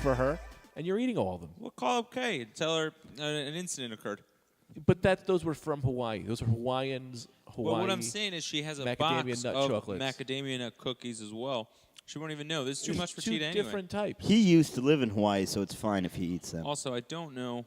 for her, and you're eating all of them. We'll call up Kay and tell her an incident occurred. But those were from Hawaii. Those are Hawaiians. Well, what I'm saying is she has a box nut of chocolates. macadamia nut cookies as well. She won't even know. This is too much for two Tita anyway. different types. He used to live in Hawaii, so it's fine if he eats them. Also, I don't know.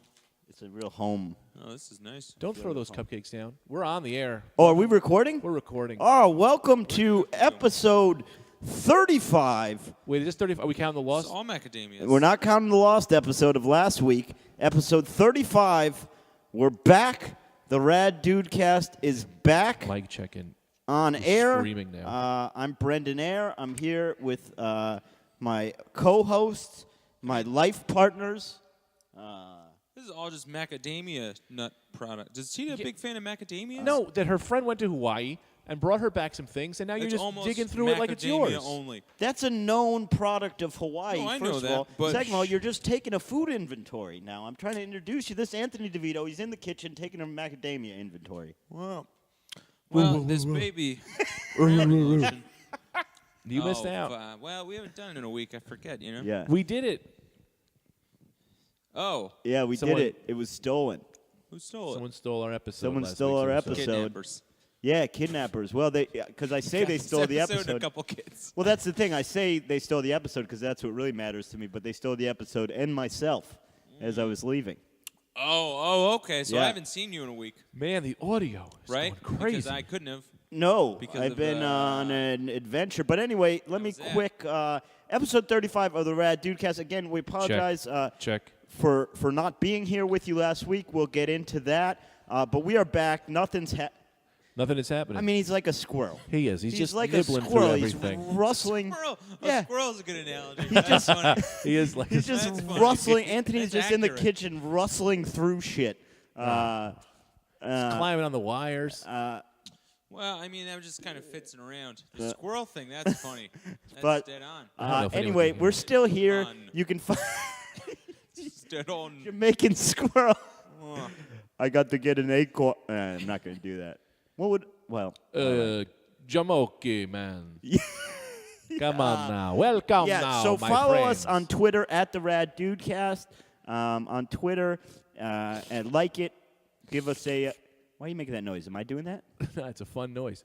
It's a real home. Oh, this is nice. Don't throw those cupcakes down. We're on the air. Oh, are we recording? We're recording. Oh, welcome to episode 35. Wait, is this 35? Are we counting the It's lost? all macadamias. We're not counting the lost episode of last week. Episode 35. We're back. The Rad Dudecast is back Mic checking. on He's air. screaming now. I'm Brendan Ayer. I'm here with my co-hosts, my life partners. This is all just macadamia nut product. Is Tita a big fan of macadamia? No, that her friend went to Hawaii and brought her back some things, and now you're It's just almost digging through it like it's yours. macadamia only. That's a known product of Hawaii, No, I first know of that, all. but- Second of all, you're just taking a food inventory now. I'm trying to introduce you. This is Anthony DeVito. He's in the kitchen taking a macadamia inventory. Well, this baby. lotion. You missed out. Well, we haven't done it in a week. I forget, you know? Yeah. We did it. Oh, Yeah, we Someone- did it. It was stolen. who stole it? Someone stole our episode. Someone last stole week's our episode. episode. Kidnappers. Yeah, kidnappers. Well, because I say they stole the And episode. a couple kids. Well, that's the thing. I say they stole the episode because that's what really matters to me. But they stole the episode and myself as I was leaving. Oh, okay. So Yeah. I haven't seen you in a week, Man, the audio is right? going crazy. Because I couldn't have. No, Because I've of, been on an adventure. But anyway, let me was that? quick. Episode 35 of the Rad Dudecast. Again, we apologize Check. for not being here with you last week. We'll get into that. But we are back. Nothing is happening. I mean, he's like a squirrel. he is. He's just like a nibbling squirrel. through He's everything. rustling. Squirrel. Yeah. A squirrel's a good analogy. That's funny. He is like. He's just That's funny. rustling. Anthony's That's just in the accurate. kitchen rustling through shit. climbing on the wires. Well, I mean, that just kind of fits around. The squirrel thing, that's funny. That's But- dead on. I don't know if anyone Anyway, can hear we're me. still here. On. You can find It's dead on. Jamaican squirrel. Oh. I got to get an acorn. I'm not going to do that. What would? Well. Jamoki, man. Come on now. Welcome Yeah. now, So my follow friends. us on Twitter at the Rad Dudecast on Twitter and like it. Give us a. Why are you making that noise? Am I doing that? It's a fun noise.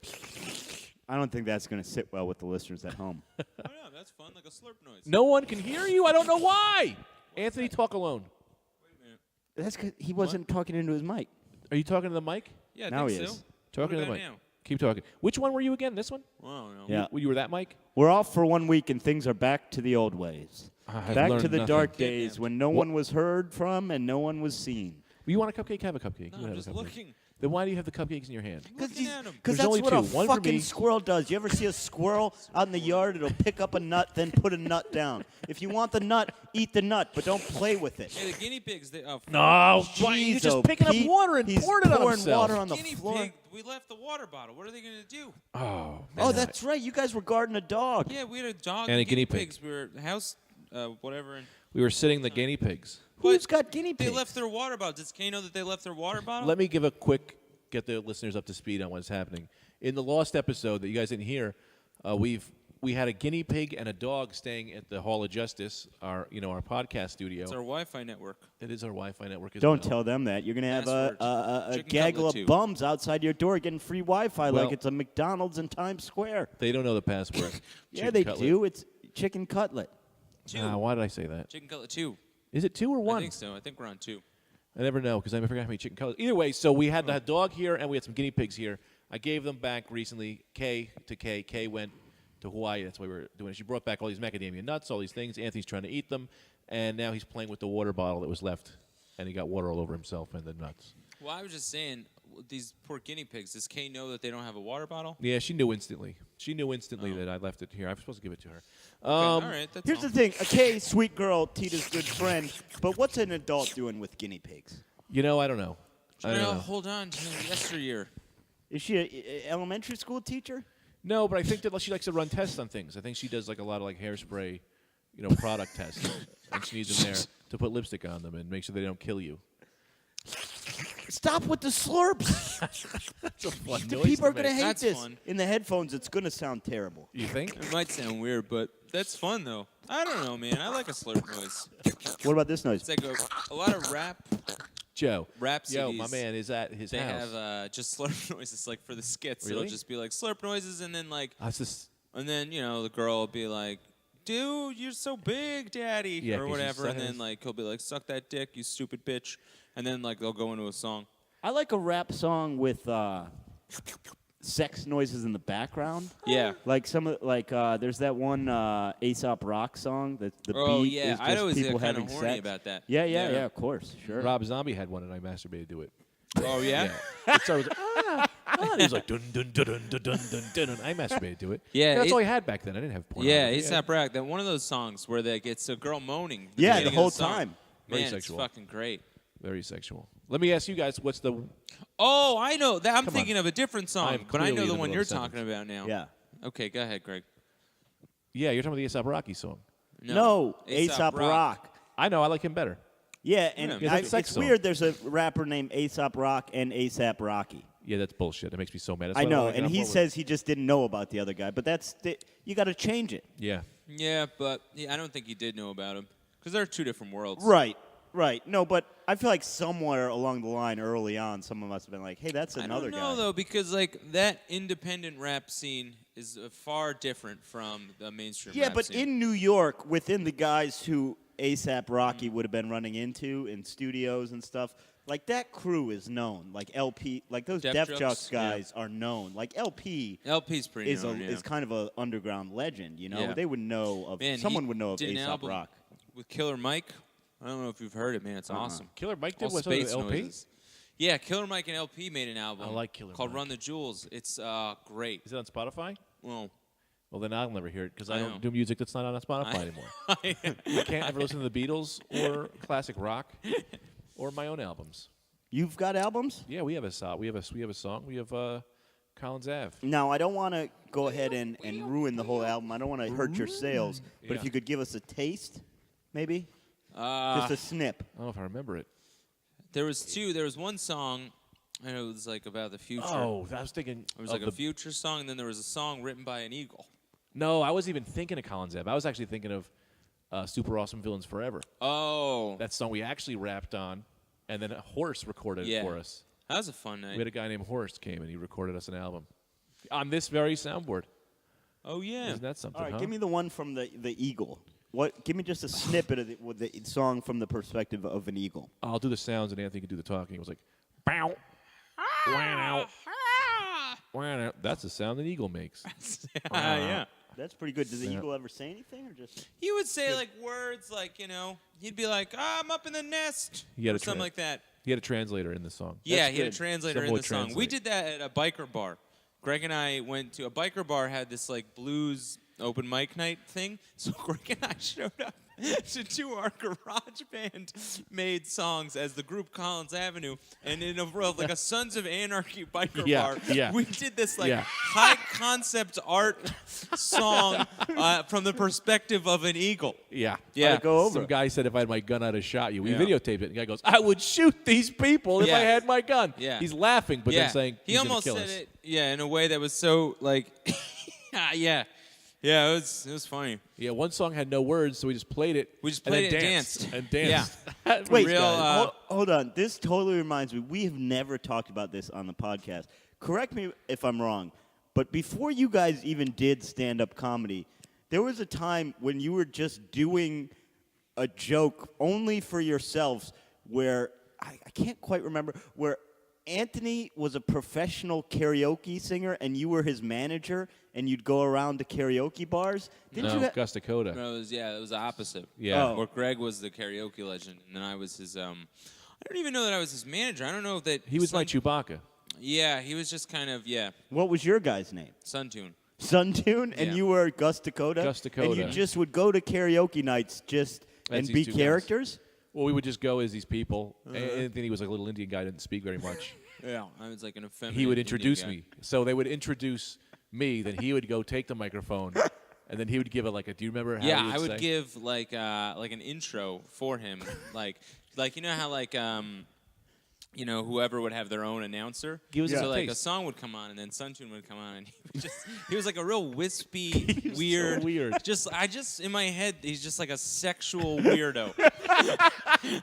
I don't think that's going to sit well with the listeners at home. Oh, yeah, that's fun, like a slurp noise. No one can hear you. I don't know why. Anthony, talk alone. Wait a minute. That's because he wasn't talking into his mic. Are you talking to the mic? Yeah, I Now think he so. is. Talking to What the about mic. now? Keep talking. Which one were you again? This one? Well, I don't know. Yeah. You were that mic? We're off for 1 week and things are back to the old ways. I've Back to learned the nothing. dark Kidnapped. days when no one was heard from and no one was seen. You want a cupcake? Have a cupcake. No, You I'm have a just cupcake. looking. Then why do you have the cupcakes in your hand? Looking at 'em. Because There's that's only what two. a One for fucking me. squirrel does. You ever see a squirrel out in the yard? It'll pick up a nut, then put a nut down. If you want the nut, eat the nut, but don't play with it. Hey, the guinea pigs, they, No, Jeez, you're just oh, picking Pete, up water and he's pouring it on pouring himself. water on the guinea floor. pig, we left the water bottle. What are they going to do? Oh, man. Oh, that's right. You guys were guarding a dog. Yeah, we had a dog And a guinea pig. pigs. We were house, whatever. And We were sitting the guinea pigs. Who's got guinea they pigs? left their water bottle. Does Kay know that they left their water bottle? Let me give a quick, get the listeners up to speed on what's happening. In the lost episode that you guys didn't hear, we had a guinea pig and a dog staying at the Hall of Justice, our podcast studio. It's our Wi-Fi network. It is our Wi-Fi network as Don't well. tell them that. You're going to have a Password. Chicken gaggle cutlet of too. bums outside your door getting free Wi-Fi Well- like it's a McDonald's in Times Square. They don't know the password. Yeah, Chicken they cutlet. do. It's chicken cutlet. 2. Why did I say that? Chicken cutlet 2. Is it 2 or 1? I think so. I think we're on 2. I never know because I forgot how many chicken cutlets. Either way, so we had the dog here and we had some guinea pigs here. I gave them back recently. Kay. Kay went to Hawaii. That's why we were doing it. She brought back all these macadamia nuts, all these things. Anthony's trying to eat them, and now he's playing with the water bottle that was left, and he got water all over himself and the nuts. Well, I was just saying, these poor guinea pigs, does Kay know that they don't have a water bottle? Yeah, she knew instantly. She knew instantly that I left it here. I was supposed to give it to her. Okay, all right, that's Here's all. the thing. Okay, sweet girl, Tita's good friend, but what's an adult doing with guinea pigs? I don't know. I don't Well, know. hold on to yesteryear. Is she an elementary school teacher? No, but I think that she likes to run tests on things. I think she does like a lot of like hairspray, product tests, and she needs them there to put lipstick on them and make sure they don't kill you. Stop with the slurps. That's a fun The noise people to are going to make. hate That's this. fun. In the headphones, it's going to sound terrible. You think? It might sound weird, but that's fun, though. I don't know, man. I like a slurp noise. What about this noise? It's like a lot of Joe. rap Yo, CDs. my man is at his They house. have just slurp noises like for the skits. Really? It'll just be like slurp noises, and then like, That's just and then the girl will be like, "Dude, you're so big, daddy," Yeah, 'cause or she's whatever, and size. then like he'll be like, "Suck that dick, you stupid bitch," and then like they'll go into a song. I like a rap song with sex noises in the background. Yeah. Like there's that one Aesop Rock song that the Oh beat yeah, is I'd just always get people kind having of horny sex. about that. Yeah, of course, sure. Rob Zombie had one, and I masturbated to it. Oh yeah. It started with, he was like dun dun dun dun dun dun dun dun. I masturbated to it. Yeah, that's it- all I had back then. I didn't have porn. Yeah, ASAP Rock. That one of those songs where they gets a girl moaning. Yeah, the beginning of whole song. time. Very Man, sexual. it's fucking great. Very sexual. Let me ask you guys, what's the? Oh, I know. That I'm Come thinking on. of a different song, I'm but I clearly know in the the one middle you're of a talking about now. Yeah. Okay, go ahead, Greg. Yeah, you're talking about the A$AP Rocky song. No, Aesop Rock. I know. I like him better. Yeah, and Yeah, that's sex it's song. weird. There's a rapper named Aesop Rock and ASAP Rocky. Yeah, that's bullshit. That makes me so mad. That's I why know, don't like it and on he board with says he just didn't know about the other guy, but you got to change it. it. Yeah. Yeah, but I don't think he did know about him because they're two different worlds. Right. No, but I feel like somewhere along the line early on, someone must have been like, hey, that's another I don't guy. know, though, because like that independent rap scene is far different from the mainstream Yeah, rap but scene. in New York, within the guys who ASAP Rocky would have been running into in studios and stuff, like that crew is known. Like LP, like those Def Def Jux, Jux yeah. guys are known. Like LP LP's pretty is known, yeah. is kind of an underground legend. You know, Yeah. they would know of Man, someone he would know of did an ASAP album Rock. with Killer Mike. I don't know if you've heard it, man. It's awesome. Killer Mike did All what's space LP? noises. Yeah, Killer Mike and LP made an album. I like Killer called Mike. Run the Jewels. It's great. Is it on Spotify? Well, Well, then I'll never hear it because I I know. don't do music that's not on Spotify anymore. I can't ever listen to the Beatles or classic rock or my own albums. You've got albums? Yeah, we have a song. We have a song. We have Collins Ave. Now, I don't want to go ahead and ruin the whole album. I don't want to hurt your sales. But if Yeah. you could give us a taste, maybe? Just a snip. I don't know if I remember it. there was two. There was one song. I know it was like about the future. Oh, I was thinking. It was of like a future song, and then there was a song written by an eagle. No, I wasn't even thinking of Collins Ave. I was actually thinking of Super Awesome Villains Forever. Oh, That song we actually rapped on, and then Horse recorded Yeah. it for us. that was a fun We night. had a guy named Horst came and he recorded us an album on this very soundboard. Oh yeah. Isn't that something? All right, huh? give me the one from the Eagle. What? Give me just a snippet of the song from the perspective of an eagle. I'll do the sounds and Anthony can do the talking. It was like, bow, wow, wow. That's the sound an eagle makes. yeah. That's pretty good. Does the Yeah. eagle ever say anything, or just? He would say like words like he'd be like, I'm up in the nest, He had or a something tra- like that. He had a translator in the song. Yeah, he had a good. translator in Someone the song. We translate. did that at a biker bar. Greg and I went to a biker bar, had this like blues open mic night thing. So Greg and I showed up to do our garage band made songs as the group Collins Avenue, and in a world like a Sons of Anarchy biker Yeah, bar, yeah. we did this like Yeah. high concept art song from the perspective of an eagle. Yeah. Yeah. How'd it go over? Some guy said if I had my gun, I'd have shot you. We Yeah. videotaped it. The guy goes, I would shoot these people if I Yeah. had my gun. Yeah. He's laughing, but then saying he he's gonna almost kill said us. it, in a way that was so like, yeah, it was funny. Yeah, one song had no words, so we just played it. We just and played then it and danced. danced. And danced. Wait, Real, hold on. This totally reminds me. We have never talked about this on the podcast. Correct me if I'm wrong, but before you guys even did stand-up comedy, there was a time when you were just doing a joke only for yourselves where I can't quite remember, where Anthony was a professional karaoke singer and you were his manager and you'd go around to karaoke bars. Didn't No, you? Gus Dakota. No, it was the opposite. Yeah. Oh. Where Greg was the karaoke legend, and then I was his. I don't even know that I was his manager. I don't know that He was my Chewbacca. Yeah, he was just kind of What was your guy's name? Suntune. Suntune, and Yeah. you were Gus Dakota. Gus and Dakota. you just would go to karaoke nights and these be two guys. characters. Well, we would just go as these people. Anthony was like a little Indian guy, didn't speak very much. Yeah, I was like an effeminate. He would Indian introduce guy. me. So they would introduce me, then he would go take the microphone, and then he would give it like a, do you remember how Yeah, he I would say? give like an intro for him, like you know how like whoever would have their own announcer. Give us So a like a taste. song would come on, and then Suntune would come on, and he was like a real wispy, weird. So weird. Just in my head, he's just like a sexual weirdo.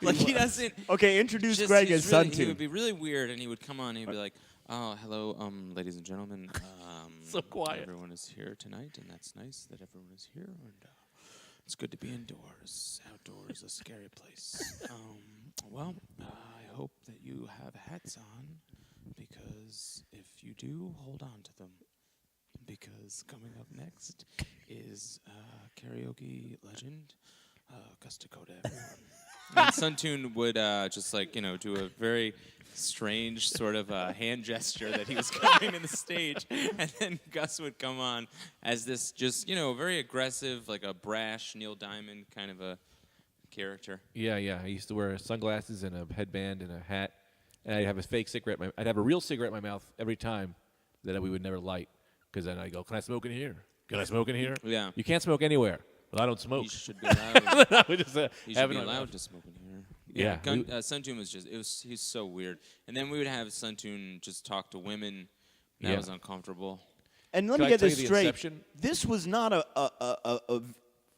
Like he doesn't. Okay, introduce Just, Greg he's as really, He Suntune. would be really weird, and he would come on, and he'd be like, "Oh, hello, ladies and gentlemen. So quiet. Everyone is here tonight, and that's nice that everyone is here. And it's good to be indoors. Outdoors, a scary place. Well, I hope that you have hats on, because if you do, hold on to them. Because coming up next is karaoke legend, Gus Dakota, everyone." And Suntune would just do a very strange sort of hand gesture that he was coming to the stage, and then Gus would come on as this just very aggressive, like a brash Neil Diamond kind of a character. Yeah. I used to wear sunglasses and a headband and a hat, and I'd have a fake cigarette. I'd have a real cigarette in my mouth every time that we would never light, because then I go, "Can I smoke in here? Can I smoke in here?" Yeah. You can't smoke anywhere. Well, I don't smoke. He should be allowed. I would just, He have should be it in my allowed mouth. to smoke in here. Yeah. Suntune was he's so weird. And then we would have Suntune just talk to women. That Yeah. was uncomfortable. And let Can me I get tell this you the straight. Inception? This was not a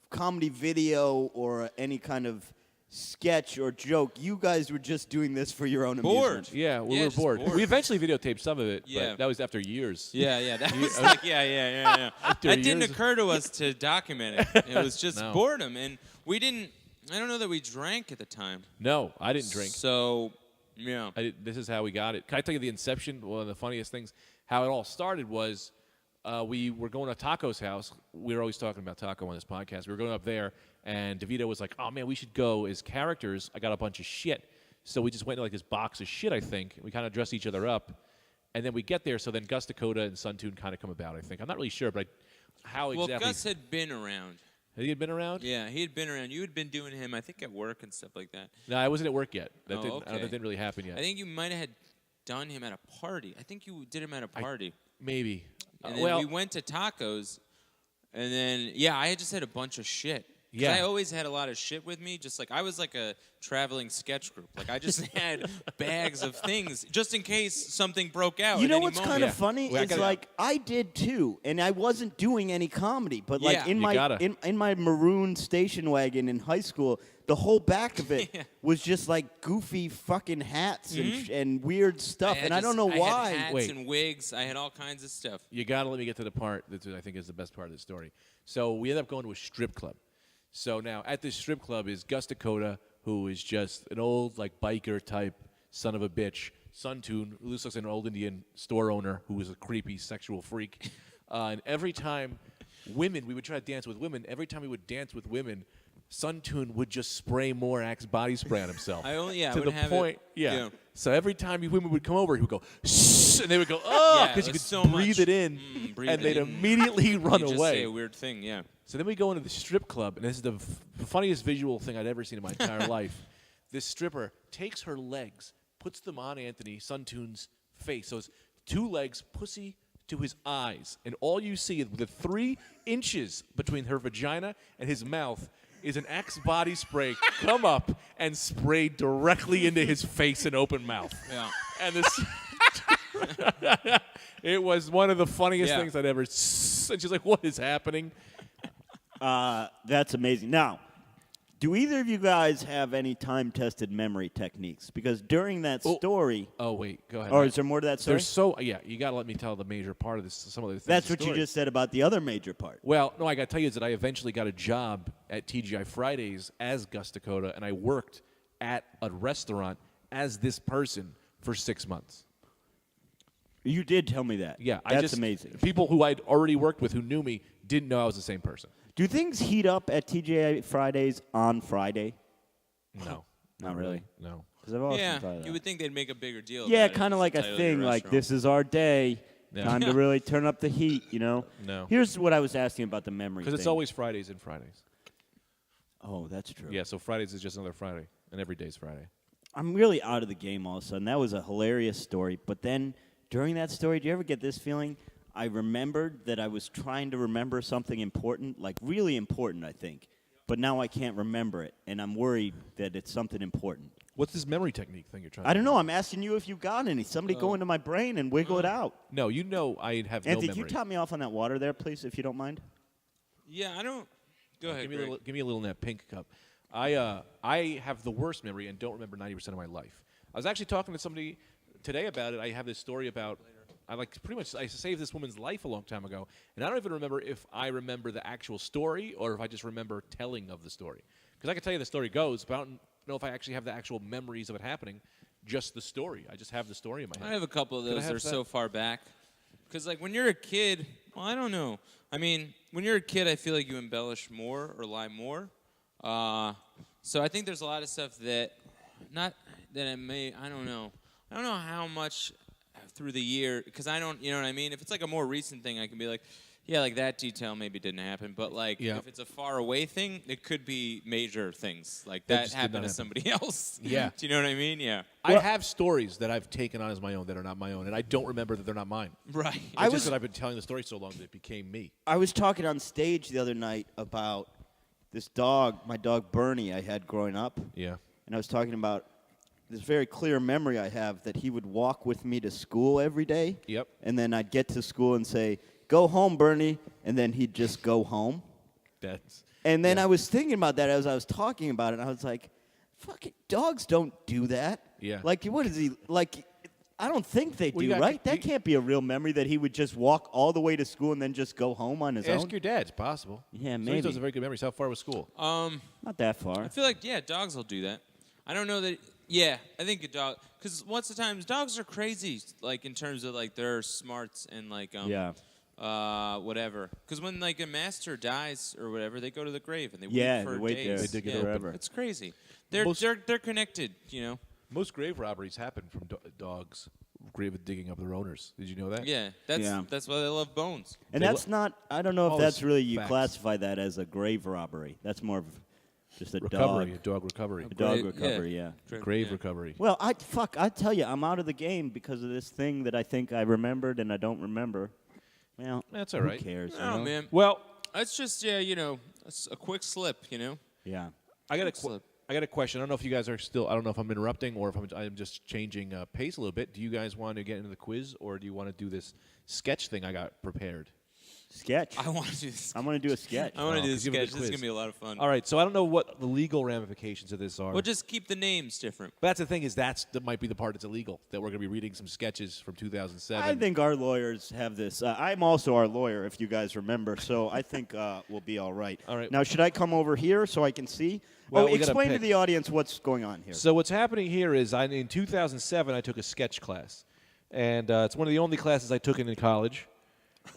comedy video or any kind of sketch or joke. You guys were just doing this for your own Bored. amusement. Yeah, we Yeah, were just bored. bored. We eventually videotaped some of it, Yeah. but that was after years. Yeah. That was like, yeah. After That didn't years- occur to us to document it. It was just No. boredom. And we didn't, I don't know that we drank at the time. No, I didn't drink. So, yeah. This is how we got it. Can I tell you the inception? One of the funniest things, how it all started was we were going to Taco's house. We were always talking about Taco on this podcast. We were going up there, and DeVito was like, "Oh, man, we should go as characters. I got a bunch of shit." So we just went to like this box of shit, I think. We kind of dressed each other up. And then we get there, so then Gus Dakota and Suntune kind of come about, I think. I'm not really sure, but how Well, exactly. Gus had been around. Had he been around? Yeah, he had been around. You had been doing him, I think, at work and stuff like that. No, I wasn't at work yet. That, Oh, didn't, okay. that didn't really happen yet. I think you might have had done him at a party. I think you did him at a party. Maybe. And then well, we went to tacos, and then, I had just had a bunch of shit. 'Cause Yeah. I always had a lot of shit with me. Just like I was like a traveling sketch group. Like I just had bags of things just in case something broke out. You at know any what's moment. kind of Yeah. funny? Well, I It's gotta- like I did too, and I wasn't doing any comedy. But like Yeah. in You my gotta. in my maroon station wagon in high school, the whole back of it Yeah. was just like goofy fucking hats and weird stuff, had and I don't just- know why. I had hats Wait. and wigs. I had all kinds of stuff. you got to let me get to the part that I think is the best part of the story. So we ended up going to a strip club. So now at this strip club is Gus Dakota, who is just an old like biker type son of a bitch. Suntune, who looks like an old Indian store owner who is a creepy sexual freak. And every time we would try to dance with women. Every time we would dance with women, Suntune would just spray more Axe body spray on himself. I to would the have point, it. yeah. So every time women would come over, he would go, shh, and they would go, oh, Yeah, because it you was could so breathe much. it in, Breathe and it they'd in. immediately run You just away. say a weird thing, yeah. So then we go into the strip club, and this is the funniest visual thing I'd ever seen in my entire life. This stripper takes her legs, puts them on Anthony Suntune's face. So it's 2 legs, pussy to his eyes, and all you see is the 3 inches between her vagina and his mouth is an Axe body spray come up and spray directly into his face and open mouth. Yeah. And this, it was one of the funniest Yeah. things I'd ever. And she's like, "What is happening?" That's amazing. Now, do either of you guys have any time-tested memory techniques? Because during that story, Oh wait, go ahead. or is there more to that story? You got to let me tell the major part of this. Some of the things. That's of what the you story. just said about the other major part. Well, no, I got to tell you is that I eventually got a job at TGI Fridays as Gus Dakota, and I worked at a restaurant as this person for 6 months. You did tell me that. Yeah, That's amazing. People who I'd already worked with who knew me didn't know I was the same person. Do things heat up at TGI Fridays on Friday? No, Not really. No. Because I've often Yeah, thought of that. you would think they'd make a bigger deal. Yeah, about it. kind of It's like the a title of your thing, like restaurant. this is our day. Yeah. Time to really turn up the heat, you know? No. Here's what I was asking about the memory Because it's thing. always Fridays and Fridays. Oh, that's true. Yeah, so Fridays is just another Friday, and every day's Friday. I'm really out of the game all of a sudden. That was a hilarious story. But then during that story, do you ever get this feeling? I remembered that I was trying to remember something important, like really important, I think. but now I can't remember it, and I'm worried that it's something important. What's this memory technique thing you're trying I to don't do? know. I'm asking you if you got any. Somebody go into my brain and wiggle it out. No, you know I have Anthony, no memory. can you top me off on that water there, please, if you don't mind? Yeah, I don't. Go ahead. Give me a little in that pink cup. I have the worst memory and don't remember 90% of my life. I was actually talking to somebody today about it. I have this story about I saved this woman's life a long time ago, and I don't even remember if I remember the actual story or if I just remember telling of the story. Because I can tell you the story goes, but I don't know if I actually have the actual memories of it happening. Just the story. I just have the story in my head. I have a couple of those that are so far back. Because, like, when you're a kid, well, I don't know. I mean, when you're a kid, I feel like you embellish more or lie more. So I think there's a lot of stuff that, not that I don't know. I don't know how much through the year, because I don't, you know what I mean? If it's like a more recent thing, I can be like, yeah, like that detail maybe didn't happen. But, like, if it's a far away thing, it could be major things. Like, that happened to somebody else. Yeah. Do you know what I mean? Yeah. I have stories that I've taken on as my own that are not my own, and I don't remember that they're not mine. Right. It's just that I've been telling the story so long that it became me. I was talking on stage the other night about this dog, my dog Bernie, I had growing up. Yeah. And I was talking about this very clear memory I have that he would walk with me to school every day. Yep. And then I'd get to school and say, "Go home, Bernie," and then he'd just go home. And then I was thinking about that as I was talking about it, and I was like, fucking dogs don't do that. Yeah. Like, what is he, like, I don't think they do, you got- right? That can't be a real memory that he would just walk all the way to school and then just go home on his Ask own. your dad. It's possible. Yeah, So maybe. those are very good memories. How far was school? Not that far. I feel like, yeah, dogs will do that. I don't know that. Yeah, I think a dog. Because lots of times dogs are crazy, like in terms of like their smarts and like whatever. Because when like a master dies or whatever, they go to the grave and they wait for they wait days. there. They dig it yeah, forever. It's crazy. They're connected, you know. Most grave robberies happen from dogs grave digging up their owners. Did you know that? Yeah, that's why they love bones. And They that's not, I don't know if all that's this really, you facts. classify that as a grave robbery. That's more of just a Recovery. A dog. dog recovery. A dog Grave- recovery, yeah. Grave Yeah. recovery. Well, I tell you, I'm out of the game because of this thing that I think I remembered and I don't remember. Well, That's all who right. cares? you Oh know? man, Well, that's just you know, a quick slip, you know. Yeah. I got Quick slip. I got a question. I don't know if you guys are still. I don't know if I'm interrupting or if I'm just changing pace a little bit. Do you guys want to get into the quiz or do you want to do this sketch thing I got prepared? Sketch. I want to do this. I'm going to do a sketch. I want to do this 'cause you have a sketch. good This is quiz. gonna be a lot of fun. All right. So I don't know what the legal ramifications of this are. We'll just keep the names different. But that's the thing is that might be the part that's illegal. That we're going to be reading some sketches from 2007. I think our lawyers have this. I'm also our lawyer, if you guys remember, so I think we'll be all right. All right. Now, should I come over here so I can see? Well, we gotta explain to pick. the audience what's going on here. So what's happening here is in 2007 I took a sketch class, and it's one of the only classes I took in college,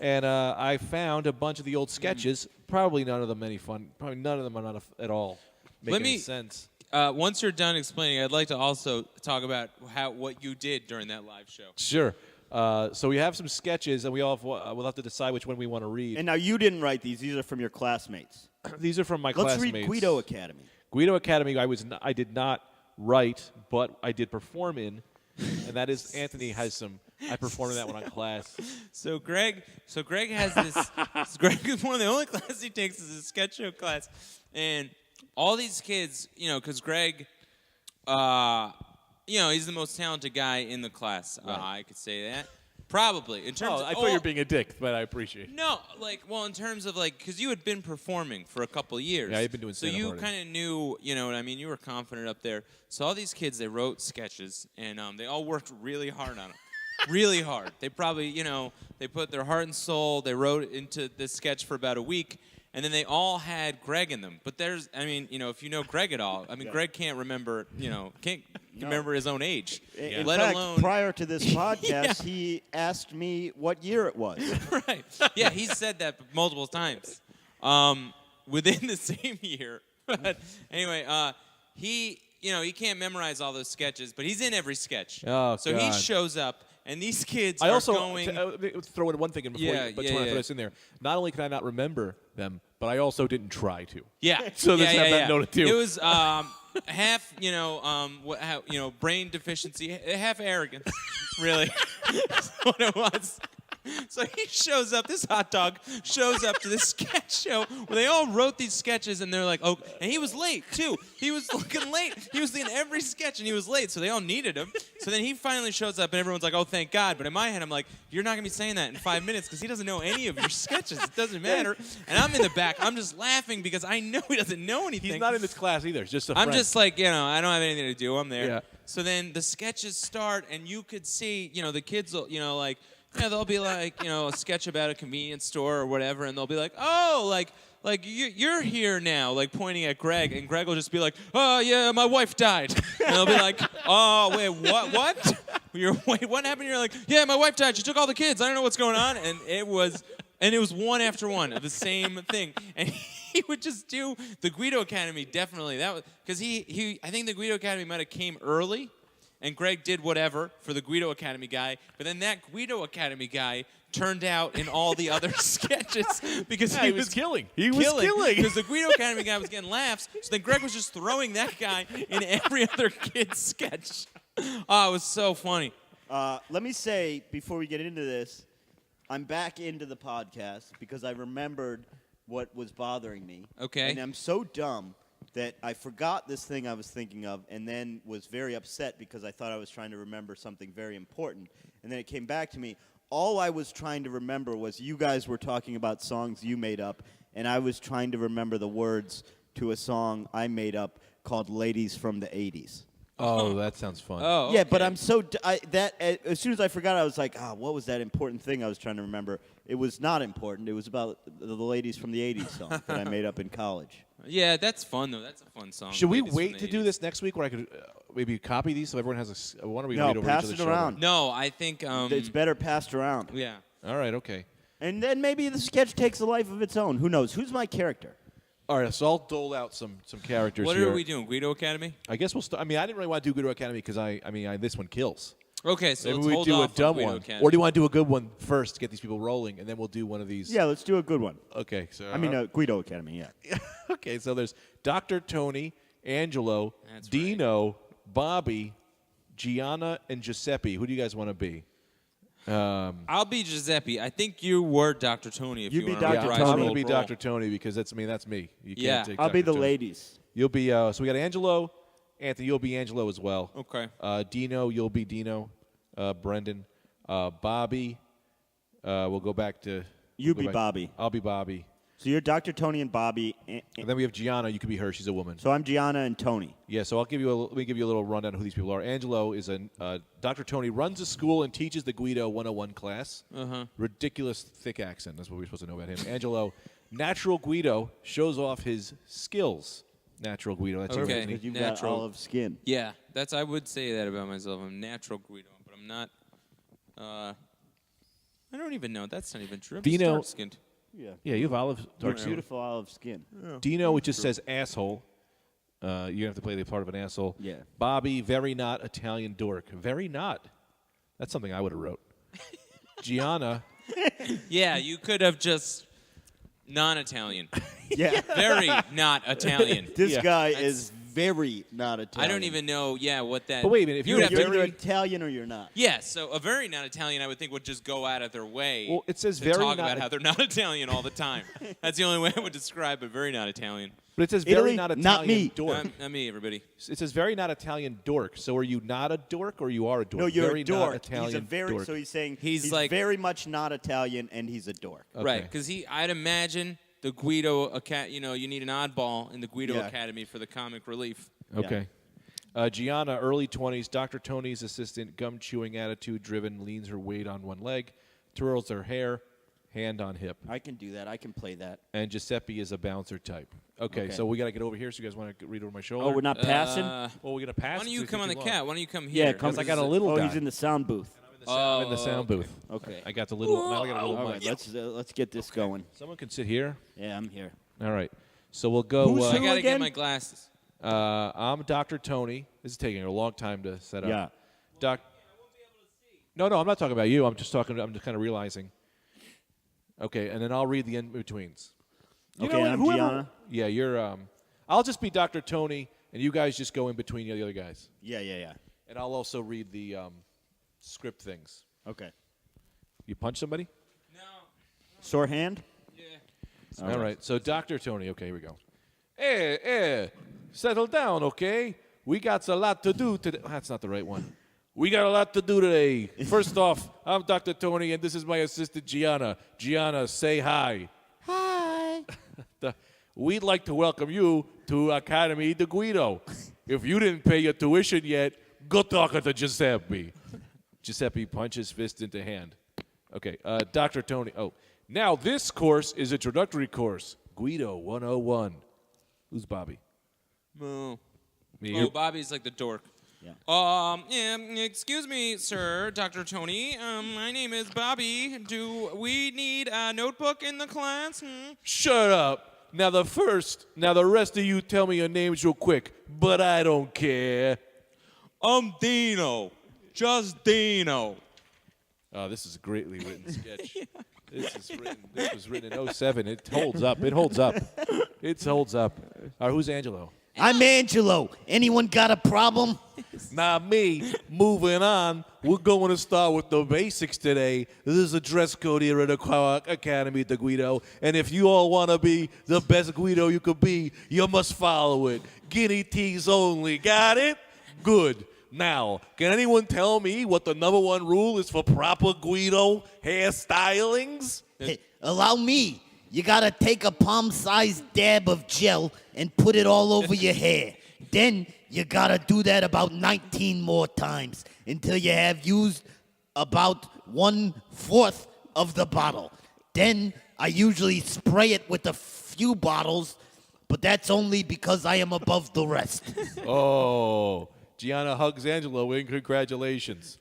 and I found a bunch of the old sketches. Probably none of them any fun. Probably none of them are not at all making any sense. Once you're done explaining, I'd like to also talk about what you did during that live show. Sure. So we have some sketches, and we'll have to decide which one we want to read. And now you didn't write these. These are from your classmates. These are from my Let's classmates. read Guido Academy. Guido Academy. I did not write, but I did perform in, and that is Anthony has some. I performed in that one on class. So Greg has this. Greg is one of the only classes he takes is a sketch show class, and all these kids, you know, because Greg, he's the most talented guy in the class. I could say that. Probably in terms. I thought you were being a dick, but I appreciate it. No, in terms of because you had been performing for a couple of years. Yeah, I've been doing so stand-up you already. kind of knew, you know what I mean. You were confident up there. So all these kids, they wrote sketches, and they all worked really hard on them, really hard. They probably, they put their heart and soul. They wrote into this sketch for about a week, and then they all had Greg in them. But if you know Greg at all, Greg can't remember, can't remember his own age. In Let fact, alone prior to this podcast, he asked me what year it was. right. Yeah, he said that multiple times. Within the same year. But anyway, he can't memorize all those sketches, but he's in every sketch. Oh, so he God. shows up, and these kids I are also going. throw in one thing in before Yeah, you, but yeah, to yeah. throw this in there. Not only can I not remember them, but I also didn't try to. Yeah. So yeah, this yeah, have that yeah. noted too. It was half, brain deficiency, half arrogance, really. That's what it was. So he shows up, this hot dog shows up to this sketch show where they all wrote these sketches, and they're like, oh, and he was late, too. He was looking late. He was in every sketch, and he was late, so they all needed him. So then he finally shows up, and everyone's like, oh, thank God. But in my head, I'm like, you're not going to be saying that in 5 minutes because he doesn't know any of your sketches. It doesn't matter. And I'm in the back. I'm just laughing because I know he doesn't know anything. He's not in this class either. It's just a friend. I'm just like, I don't have anything to do. I'm there. Yeah. So then the sketches start, and you could see, the kids will, they'll be like, a sketch about a convenience store or whatever, and they'll be like, oh, like you're here now, like pointing at Greg, and Greg will just be like, oh, yeah, my wife died. And they'll be like, oh, wait, what? Wait, what happened? You're like, yeah, my wife died. She took all the kids. I don't know what's going on. And it was one after one of the same thing. And he would just do the Guido Academy, definitely. That was because I think the Guido Academy might have came early, and Greg did whatever for the Guido Academy guy. But then that Guido Academy guy turned out in all the other sketches because he was killing. He was killing. Because the Guido Academy guy was getting laughs. So then Greg was just throwing that guy in every other kid's sketch. Oh, it was so funny. Let me say, before we get into this, I'm back into the podcast because I remembered what was bothering me. Okay. And I'm so dumb that I forgot this thing I was thinking of and then was very upset because I thought I was trying to remember something very important. And then it came back to me. All I was trying to remember was you guys were talking about songs you made up, and I was trying to remember the words to a song I made up called Ladies from the 80s. Oh, that sounds fun. Oh, okay. Yeah, but I'm so as soon as I forgot, I was like, what was that important thing I was trying to remember? It was not important. It was about the ladies from the 80s song that I made up in college. Yeah, that's fun, though. That's a fun song. Should we Ladies from wait the to do 80s. this next week where I could maybe copy these so everyone has a... Why don't we No, read over pass each it other's around. shoulder? No, I think... It's better passed around. Yeah. All right, okay. And then maybe the sketch takes a life of its own. Who knows? Who's my character? All right, so I'll dole out some characters What here. are we doing? Guido Academy? I guess we'll start... I didn't really want to do Guido Academy because this one kills. Okay, so Maybe let's we hold do a off on dumb Guido one. Academy. Or do you want to do a good one first to get these people rolling, and then we'll do one of these? Yeah, let's do a good one. Okay, so... Guido Academy, yeah. Okay, so there's Dr. Tony, Angelo, That's right. Dino, Bobby, Gianna, and Giuseppe. Who do you guys want to be? I'll be Giuseppe. I think you were Dr. Tony if You you be want Dr. to I'm reprise Tony. going your to be role. Dr. Tony because that's me. You Yeah. can't take I'll be Dr. the Tony. ladies. You'll be so we got Angelo, Anthony. You'll be Angelo as well. Okay. Dino, you'll be Dino. Brendan, Bobby. We'll go back to. You go be back- Bobby. I'll be Bobby. So you're Dr. Tony and Bobby. And then we have Gianna. You could be her. She's a woman. So I'm Gianna and Tony. Yeah. So let me give you a little rundown of who these people are. Angelo is Dr. Tony runs a school and teaches the Guido 101 class. Ridiculous thick accent. That's what we're supposed to know about him. Angelo, natural Guido, shows off his skills. Natural Guido. That's Okay. Anthony. Because you've Natural. got olive skin. Yeah, I would say that about myself. I'm natural Guido, but I'm not. I don't even know. That's not even true. I'm Dino- dark-skinned. Yeah. Yeah, you have olive dark You're skin. beautiful olive skin. Dino, which just says asshole. You have to play the part of an asshole. Yeah. Bobby, very not Italian dork. Very not. That's something I would have wrote. Gianna, Yeah, you could have just non-Italian. Yeah. Very not Italian. This Yeah. guy That's- is very not I Italian. don't even know, what that... But wait a minute, if you you would were have You're to... either very- Italian or you're not. Yeah, so a very not Italian, I would think, would just go out of their way Well, it says to very talk not- about how they're not Italian all the time. That's the only way I would describe it, very not Italian. but it says Italy, very not not Italian me. dork. Not me, everybody. It says very not Italian dork. So are you not a dork or you are a dork? No, you're very a dork. Not Italian He's a very dork. so he's saying He's he's like- very much not Italian and he's a dork. Okay. Right, because I'd imagine the Guido, you need an oddball in the Guido Yeah. Academy for the comic relief. Okay. Gianna, early 20s, Dr. Tony's assistant, gum-chewing attitude, driven, leans her weight on one leg, twirls her hair, hand on hip. I can do that. I can play that. And Giuseppe is a bouncer type. Okay, Okay. so we got to get over here. So you guys want to read over my shoulder? Oh, we're not passing? Uh, Well, we're going to pass. Why don't it you so come on the it's too long. cat? Why don't you come here? Yeah, come. I got a little Oh, guy. he's in the sound booth. I'm in the sound booth. Okay. I got the little. Now I got a little All mic. right, let's get this going. Someone can sit here. Yeah, I'm here. All right. So we'll go. Who's I who? gotta again? get my glasses. I'm Dr. Tony. This is taking a long time to set up. Yeah. No, I'm not talking about you. I'm just kind of realizing. Okay, and then I'll read the in-betweens. Okay, know what, I'm whoever- Gianna. Yeah, you're. I'll just be Dr. Tony, and you guys just go in between the other guys. Yeah. And I'll also read the script things. Okay. You punch somebody? No. Sore hand? Yeah. All right. So Dr. Tony, okay, here we go. Hey, settle down, okay? We got a lot to do today. That's not the right one. We got a lot to do today. First off, I'm Dr. Tony, and this is my assistant, Gianna. Gianna, say hi. Hi. We'd like to welcome you to Academy de Guido. If you didn't pay your tuition yet, go talk to Giuseppe. Giuseppe punches fist into hand. Okay, Dr. Tony. Oh, now this course is introductory course. Guido 101. Who's Bobby? Oh. Me. Oh, Bobby's like the dork. Yeah. Excuse me, sir, Dr. Tony. My name is Bobby. Do we need a notebook in the class? Shut up. Now the rest of you tell me your names real quick, but I don't care. I'm Dino. Just Dino. Oh, this is a greatly written sketch. This was written in 07. It holds up. It holds up. It holds up. All right, who's Angelo? I'm Angelo. Anyone got a problem? Not me. Moving on. We're going to start with the basics today. This is a dress code here at the Academy de Guido. And if you all want to be the best Guido you could be, you must follow it. Guinea teas only. Got it? Good. Now, can anyone tell me what the number one rule is for proper Guido hairstylings? Hey, allow me. You gotta take a palm-sized dab of gel and put it all over your hair. Then you gotta do that about 19 more times until you have used about 1/4 of the bottle. Then I usually spray it with a few bottles, but that's only because I am above the rest. Oh, Gianna hugs Angelo in congratulations.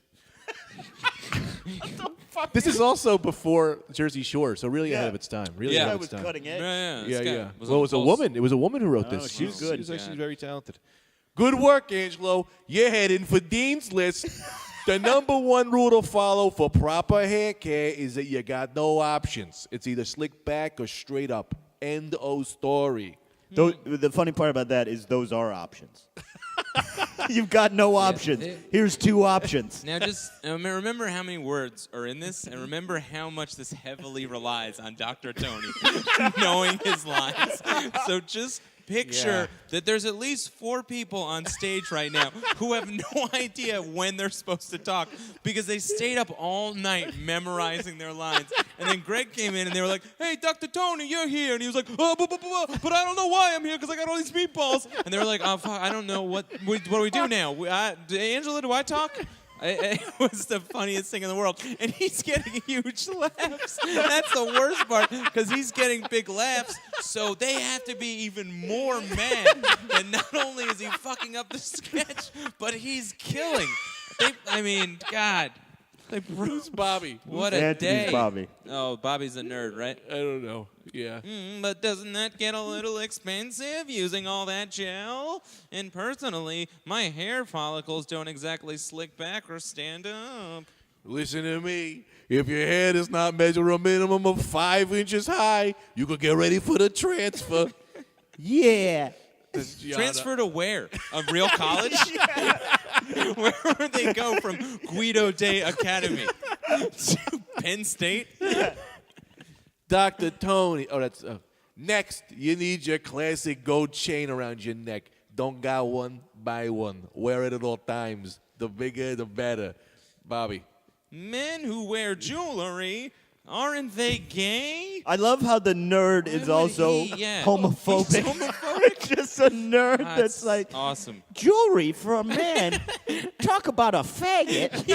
This is also before Jersey Shore, so really ahead of its time. Really Yeah. ahead That of was its time. cutting edge. Yeah. Was Well, it was a close. woman. It was a woman who wrote Oh, this. she's good. She's actually Yeah. very talented. Good work, Angelo. You're heading for Dean's List. The number one rule to follow for proper hair care is that you got no options. It's either slick back or straight up. End of story. The funny part about that is those are options. You've got no options. Here's 2 options. Now just remember how many words are in this, and remember how much this heavily relies on Dr. Tony knowing his lines. So just picture that there's at least 4 people on stage right now who have no idea when they're supposed to talk because they stayed up all night memorizing their lines. And then Greg came in and they were like, "Hey, Dr. Tony, you're here." And he was like, "Oh, but I don't know why I'm here because I got all these meatballs." And they were like, "Oh, fuck, I don't know. What do we do now? Angela, do I talk?" It was the funniest thing in the world. And he's getting huge laughs. That's the worst part, because he's getting big laughs, so they have to be even more mad that not only is he fucking up the sketch, but he's killing. God. Who's Bobby? What a Anthony's day. Bobby. Oh, Bobby's a nerd, right? I don't know. Yeah. But doesn't that get a little expensive using all that gel? And personally, my hair follicles don't exactly slick back or stand up. Listen to me. If your hair does not measure a minimum of 5 inches high, you could get ready for the transfer. Yeah. Transfer to where? A real college? Where would they go from Guido Day Academy to Penn State? Dr. Tony. Oh, that's next. You need your classic gold chain around your neck. Don't got one, buy one. Wear it at all times. The bigger, the better. Bobby. Men who wear jewelry, aren't they gay? I love how the nerd is would also he? Yeah. homophobic. He's homophobic? Just a nerd that's like, awesome. jewelry for a man. Talk about a faggot.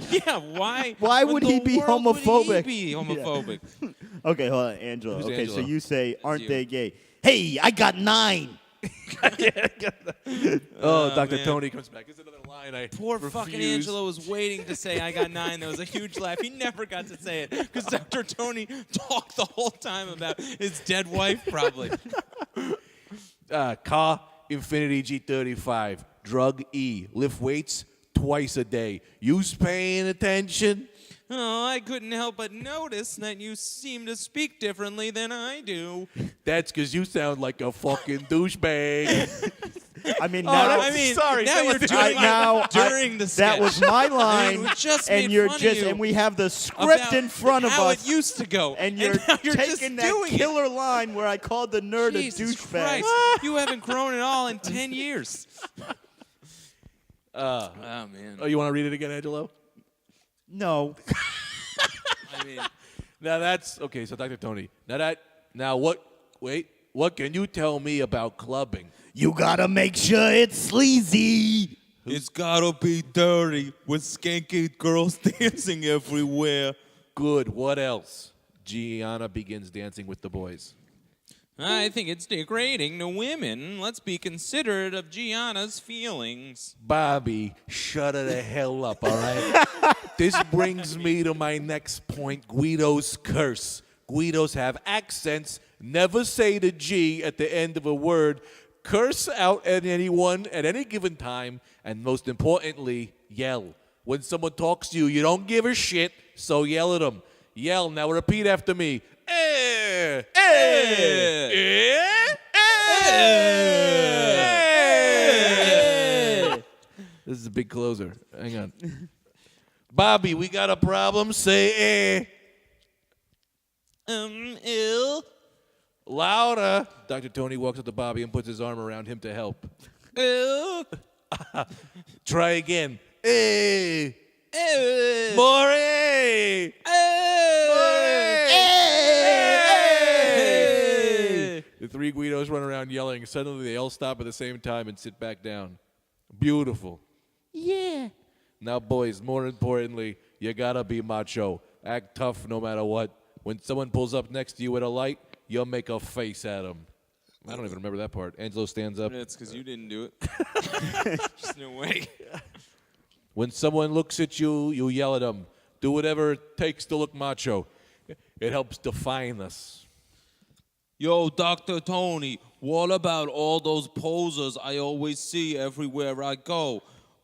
Yeah, why? Why in would the he be world homophobic? Would he be homophobic? Okay, hold on, Angelo. Who's Okay, Angelo? so you say, aren't you. they gay? Hey, I got 9. Dr. man. Tony comes back. It's another line I Poor fucking refuse. Angelo was waiting to say I got 9. There was a huge laugh. He never got to say it because Dr. Tony talked the whole time about his dead wife, probably. Car, Infinity G35. Drug E. Lift weights twice a day. You's paying attention? Oh, I couldn't help but notice that you seem to speak differently than I do. That's because you sound like a fucking douchebag. I mean, Oh, now, that's- sorry, now that you're was- doing now during the sketch. that was my line, we just and made you're fun of just you and we have the script about in front of how us, it used to go, and you're, now you're just taking that doing killer line where I called the nerd it. Jesus a douchebag. Christ, you haven't grown at all in 10 years. Oh man. Oh, you want to read it again, Angelo? No, I mean, Now that's okay. So, Dr. Tony. Now what? Wait. What can you tell me about clubbing? You gotta make sure it's sleazy. it's gotta be dirty with skanky girls dancing everywhere. Good. What else? Gianna begins dancing with the boys. I think it's degrading to women. Let's be considerate of Gianna's feelings. Bobby, shut her the hell up, all right? This brings me to my next point, Guido's curse. Guidos have accents. Never say the G at the end of a word. Curse out at anyone at any given time. And most importantly, yell. When someone talks to you, you don't give a shit, so yell at them. Yell. Now repeat after me. Eh, eh, eh, eh. This is a big closer. Hang on. Bobby, we got a problem. Say Ill. louder. Dr. Tony walks up to Bobby and puts his arm around him to help. Ill. Try again. Eh. Ill. More. Eh. The three Guidos run around yelling. Suddenly, they all stop at the same time and sit back down. Beautiful. Yeah. Now, boys, more importantly, you gotta be macho. Act tough no matter what. When someone pulls up next to you with a light, you'll make a face at them. I don't even remember that part. Angelo stands up. It's because you didn't do it. There's no way. When someone looks at you, you yell at them. Do whatever it takes to look macho. It helps define us. Yo, Dr. Tony, what about all those posers I always see everywhere I go?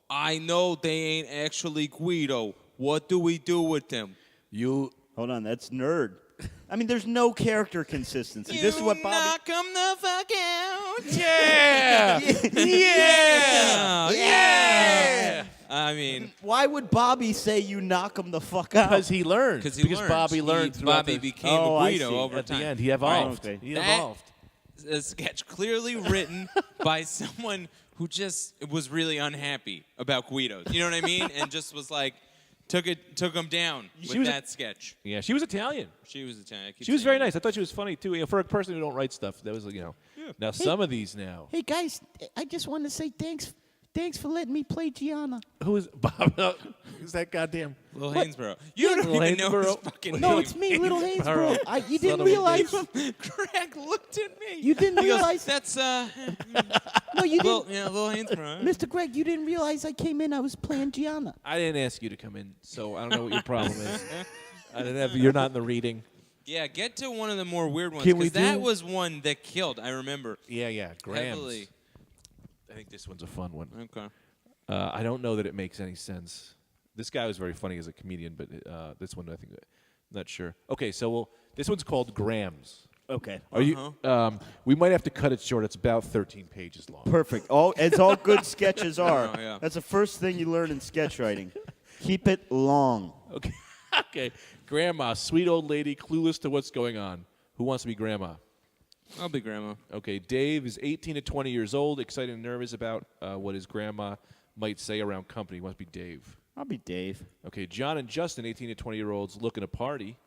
I know they ain't actually Guido. What do we do with them? You hold on, that's nerd. I mean, there's no character consistency. This is what Bobby. knock 'em the fuck out. Yeah! Yeah! Yeah! I mean, Why would Bobby say you knock him the fuck out? Because he learned. Because learned. Bobby learned throughout Bobby the, became Oh, a I Guido see. over at time. the end. He evolved. Right. He That- evolved. A sketch clearly written by someone who just was really unhappy about Guidos. You know what I mean? And just was like, took him down with was- that sketch. Yeah, she was Italian. She was Italian. I keep She was saying very that. nice. I thought she was funny too. You know, for a person who don't write stuff, that was Now some of these now. Hey guys, I just want to say thanks for letting me play Gianna. Who is Bob? Who's that goddamn? Lil Hainsborough. You don't Lil even know his Hainsborough. fucking No, name. it's me, Little Hainsborough. Hainsborough. You Son didn't of a realize. Greg looked at me. You didn't He goes, realize. That's No, you didn't. Lil Hainsborough. Mr. Greg, you didn't realize I came in. I was playing Gianna. I didn't ask you to come in, so I don't know what your problem is. I didn't have. You're not in the reading. Yeah, get to one of the more weird ones Can we because that do- was one that killed. I remember. Yeah, Grams. Heavily. I think this one's a fun one. Okay. I don't know that it makes any sense. This guy was very funny as a comedian, but this one I think not sure. Okay, so this one's called Grams. Okay, Are you? We might have to cut it short. It's about 13 pages long. perfect. As all good sketches are. Oh, yeah. That's the first thing you learn in sketch writing. Keep it long. Okay. Okay. Grandma, sweet old lady, clueless to what's going on. Who wants to be grandma? I'll be grandma. Okay. Dave is 18 to 20 years old, excited and nervous about what his grandma might say around company. He wants to be Dave. I'll be Dave. Okay. John and Justin, 18 to 20-year-olds, looking to party.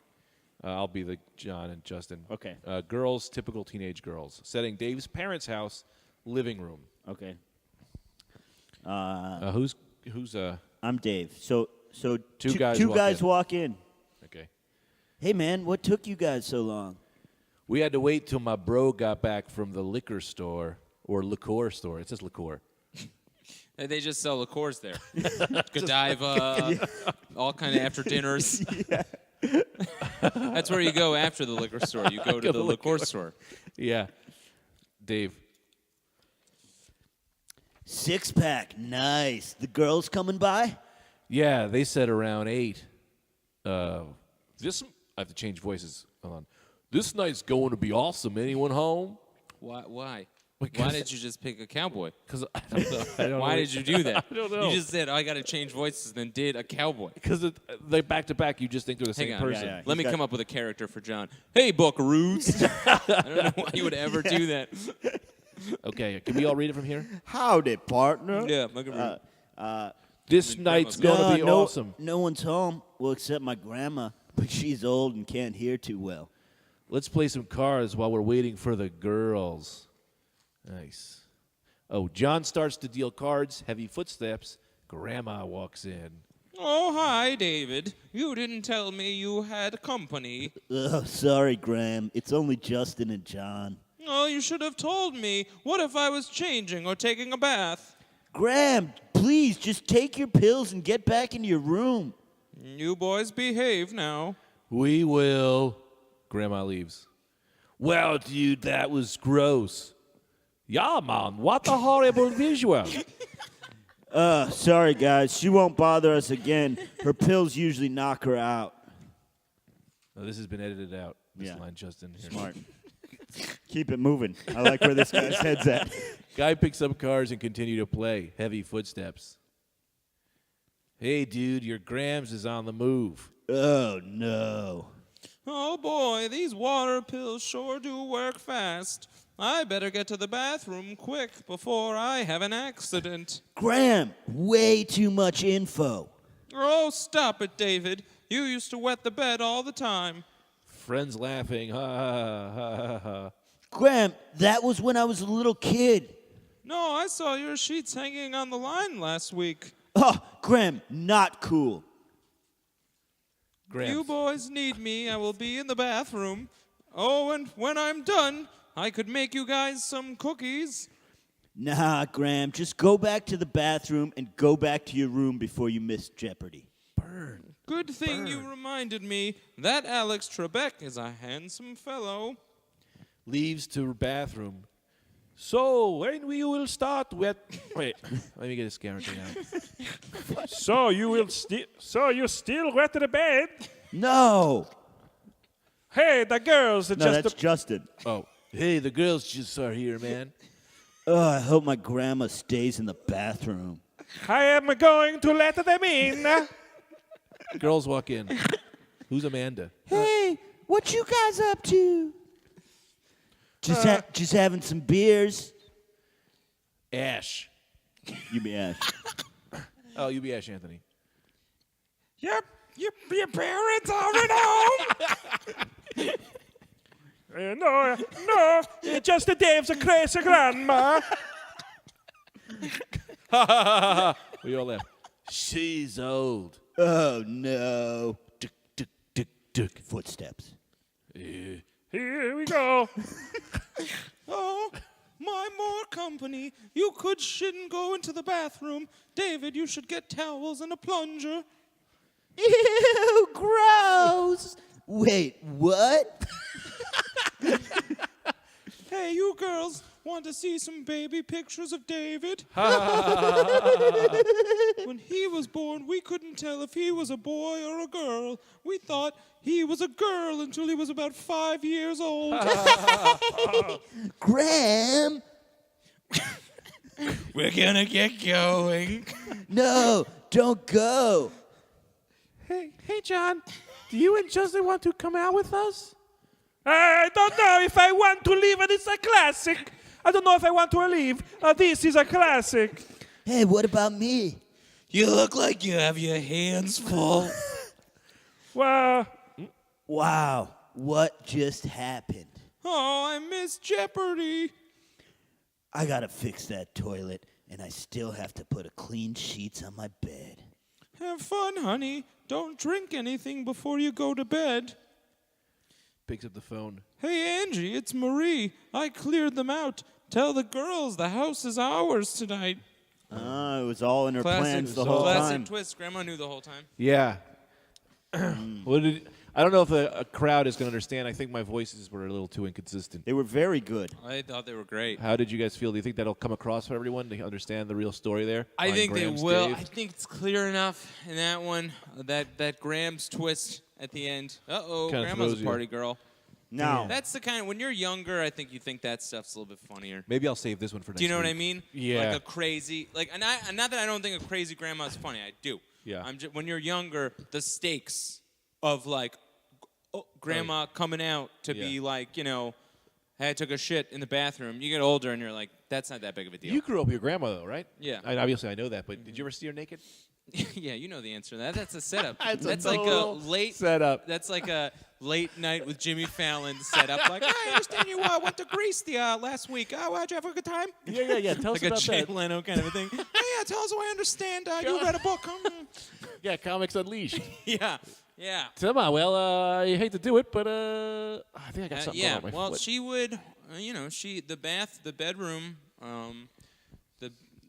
I'll be the John and Justin. Okay. Girls, typical teenage girls. Setting Dave's parents' house, living room. Okay. Who's I'm Dave. So Two guys two walk guys in. walk in. okay? Hey man, what took you guys so long? We had to wait till my bro got back from the liquor store or liqueur store. It says liqueur. They just sell liqueurs there. Godiva, all kind of after dinners. That's where you go after the liquor store. You go to the liqueur store. Yeah. Dave. 6-pack, nice. The girls coming by? Yeah, they said around 8. This I have to change voices. Hold on. This night's going to be awesome. Anyone home? Why? Why did you just pick a cowboy? Because I don't know. I don't Why know. did you do that? I don't know. You just said, I got to change voices, then did a cowboy. Because they back to back, you just think they're the Hang same on. person. Yeah, yeah. Let me got- come up with a character for John. Hey, Buckaroos. I don't know why you would ever do that. Okay, can we all read it from here? Howdy, partner. Yeah, Buckaroo. This night's grandma's gonna be awesome. No one's home. Well, except my grandma, but she's old and can't hear too well. Let's play some cards while we're waiting for the girls. Nice. Oh, John starts to deal cards. Heavy footsteps. Grandma walks in. Oh, hi, David. You didn't tell me you had company. Oh, sorry, Graham. It's only Justin and John. Oh, you should have told me. What if I was changing or taking a bath? Graham, please just take your pills and get back into your room. You boys behave now. We will. Grandma leaves. Well, dude, that was gross. Yeah, man, what a horrible visual. Sorry, guys. She won't bother us again. Her pills usually knock her out. Oh, this has been edited out. This Yeah. line, Justin. Here. Smart. Keep it moving. I like where this guy's head's at. Guy picks up cards and continue to play. Heavy footsteps. Hey, dude, your Grams is on the move. Oh, no. Oh boy, these water pills sure do work fast. I better get to the bathroom quick before I have an accident. Graham, way too much info. Oh, stop it, David. You used to wet the bed all the time. Friends laughing. Ha, ha, ha, ha, ha. Graham, that was when I was a little kid. No, I saw your sheets hanging on the line last week. Oh, Graham, not cool. Grams. You boys need me. I will be in the bathroom. Oh, and when I'm done, I could make you guys some cookies. Nah, Graham, just go back to the bathroom and go back to your room before you miss Jeopardy. Good thing you reminded me. That Alex Trebek is a handsome fellow. Leaves to bathroom. So, when we will start with... Wait, let me get this guarantee out. So you still wet the bed? No. Hey, the girls are No, just that's Justin. Oh, hey, the girls just are here, man. Oh, I hope my grandma stays in the bathroom. I am going to let them in. Girls walk in. Who's Amanda? Hey, what you guys up to? Just having some beers. Ash. You be Ash. Oh, you be Ash, Anthony. Yep, your parents are at home. No, just the Dave's a crazy grandma. We all laugh. She's old. Oh, no. Tick, tick, tick, tick. Footsteps. Here we go. Oh, my more company. You shouldn't go into the bathroom. David, you should get towels and a plunger. Ew, gross. Wait, what? Hey, you girls, want to see some baby pictures of David? When he was born, we couldn't tell if he was a boy or a girl. We thought he was a girl until he was about 5 years old. Graham? We're gonna get going. No, don't go. Hey, John, do you and Justin want to come out with us? I don't know if I want to leave, and it's a classic. I don't know if I want to leave. This is a classic. Hey, what about me? You look like you have your hands full. Well, Wow, what just happened? Oh, I miss Jeopardy. I gotta fix that toilet, and I still have to put clean sheets on my bed. Have fun, honey. Don't drink anything before you go to bed. Picks up the phone. Hey, Angie, it's Marie. I cleared them out. Tell the girls the house is ours tonight. It was all in her Classic, plans the whole classic time. twist. Grandma knew the whole time. Yeah. I don't know if a crowd is going to understand. I think my voices were a little too inconsistent. They were very good. I thought they were great. How did you guys feel? Do you think that'll come across for everyone to understand the real story there? I on think Graham's they will. Dave? I think it's clear enough in that one. That Graham's twist at the end. Uh-oh, Kinda Grandma's throws a you. party girl. Now, That's the kind. When you're younger, I think you think that stuff's a little bit funnier. Maybe I'll save this one for next Do you know week. what I mean? Yeah. Like a crazy, and not that I don't think a crazy grandma is funny. I do. Yeah. When you're younger, the stakes of grandma coming out to be like, hey, I took a shit in the bathroom. You get older and you're like, that's not that big of a deal. You grew up with your grandma, though, right? Yeah. Obviously, I know that, but did you ever see her naked? Yeah, you know the answer to that. That's a setup. That's a like a total late setup. That's like a late night with Jimmy Fallon setup. Like, I understand you went to Greece the last week. Did you have a good time? Yeah. Tell us Like a about Jay that. Leno kind of a thing. Oh, yeah, tell us what I understand. You read a book. Yeah, Comics Unleashed. Yeah. Come on, well, I hate to do it, but I think I got something Yeah. on my Well, foot. she would. The bedroom.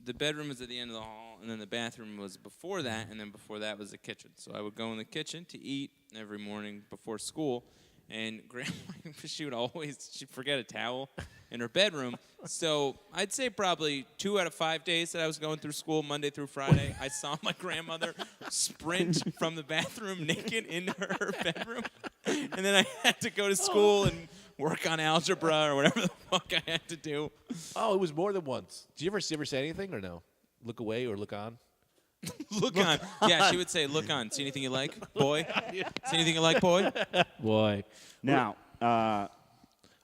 The bedroom was at the end of the hall, and then the bathroom was before that, and then before that was the kitchen. So I would go in the kitchen to eat every morning before school, and Grandma, she'd forget a towel in her bedroom. So I'd say probably 2 out of 5 days that I was going through school, Monday through Friday, I saw my grandmother sprint from the bathroom naked into her bedroom, and then I had to go to school and work on algebra or whatever the fuck I had to do. Oh, it was more than once. Did you ever say anything or no? Look away or look on? Look on. Yeah, she would say, look on. See anything you like, boy? See anything you like, boy? Boy. now, I'm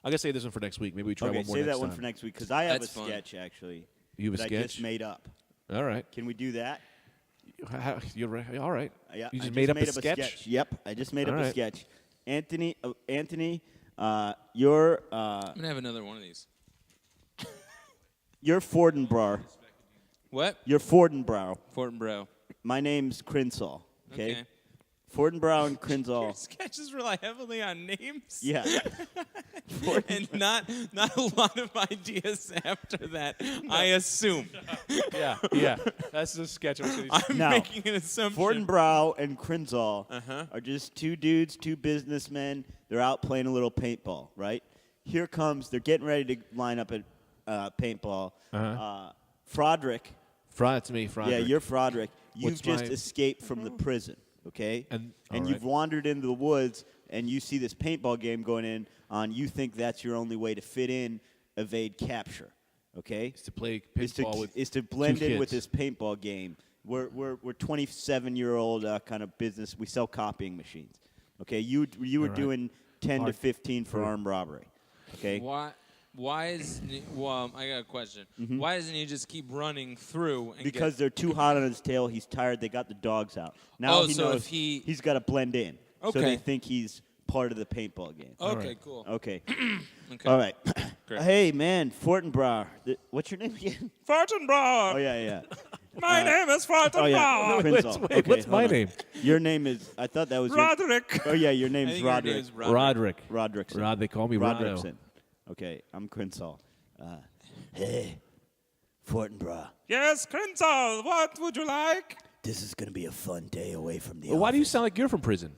going to save this one for next week. Maybe we try okay, one more save next that one time. for next week because I have That's a fun. sketch actually. You have a that I sketch? just made up. All right. Can we do that? You're right. All right. Yeah, You I just made up a sketch? Yep, I just made up All a right. sketch. Anthony, you're I'm going to have another one of these. you're Fordenbrow. What? You're Fordenbrow. Fortinbrow. My name's Crinsall. Okay. Okay. Fordenbrow and Your Crinsall. sketches rely heavily on names. Yeah. And not a lot of ideas after that, I assume. Yeah. That's the sketch. I'm Now, making an assumption. Fordenbrow and Crinsall Uh-huh. are just two dudes, two businessmen. They're out playing a little paintball, right? Here comes, they're getting ready to line up at paintball. Froderick. That's me, Froderick. Yeah, you're Froderick. You've What's just my- escaped from the prison, okay? And- and all you've right. wandered into the woods, and you see this paintball game going on. You think that's your only way to fit in, evade capture, okay? Is to play Is to, paintball with is to blend two in with kids. this paintball game. We're 27-year-old kind of business. We sell copying machines, okay? You were right. doing 10 to Hard. 15 for armed robbery, okay? Why is I got a question. Why doesn't he just keep running through and Because they're too hot on his tail. He's tired. They got the dogs out. Now Oh, he so knows if he- he's got to blend in. So Okay. they think he's part of the paintball game. Okay, right. cool. Okay. Okay. All right. Great. Hey, man, Fortinbrow. What's your name again? Fortinbrow. Oh, yeah. My name is Fortinbrow. Oh, yeah. Wait, Crinsall. wait, Okay, what's hold my on. name? Your name is, I thought that was Roderick. your, oh, yeah, your I name's think your Roderick. name is Roderick. Roderickson. They call me Roddo. Roderickson. Okay, I'm Crinsall. Hey, Fortinbrow. Yes, Crinsall. What would you like? This is going to be a fun day away from the Well, why do you office. sound like you're from prison?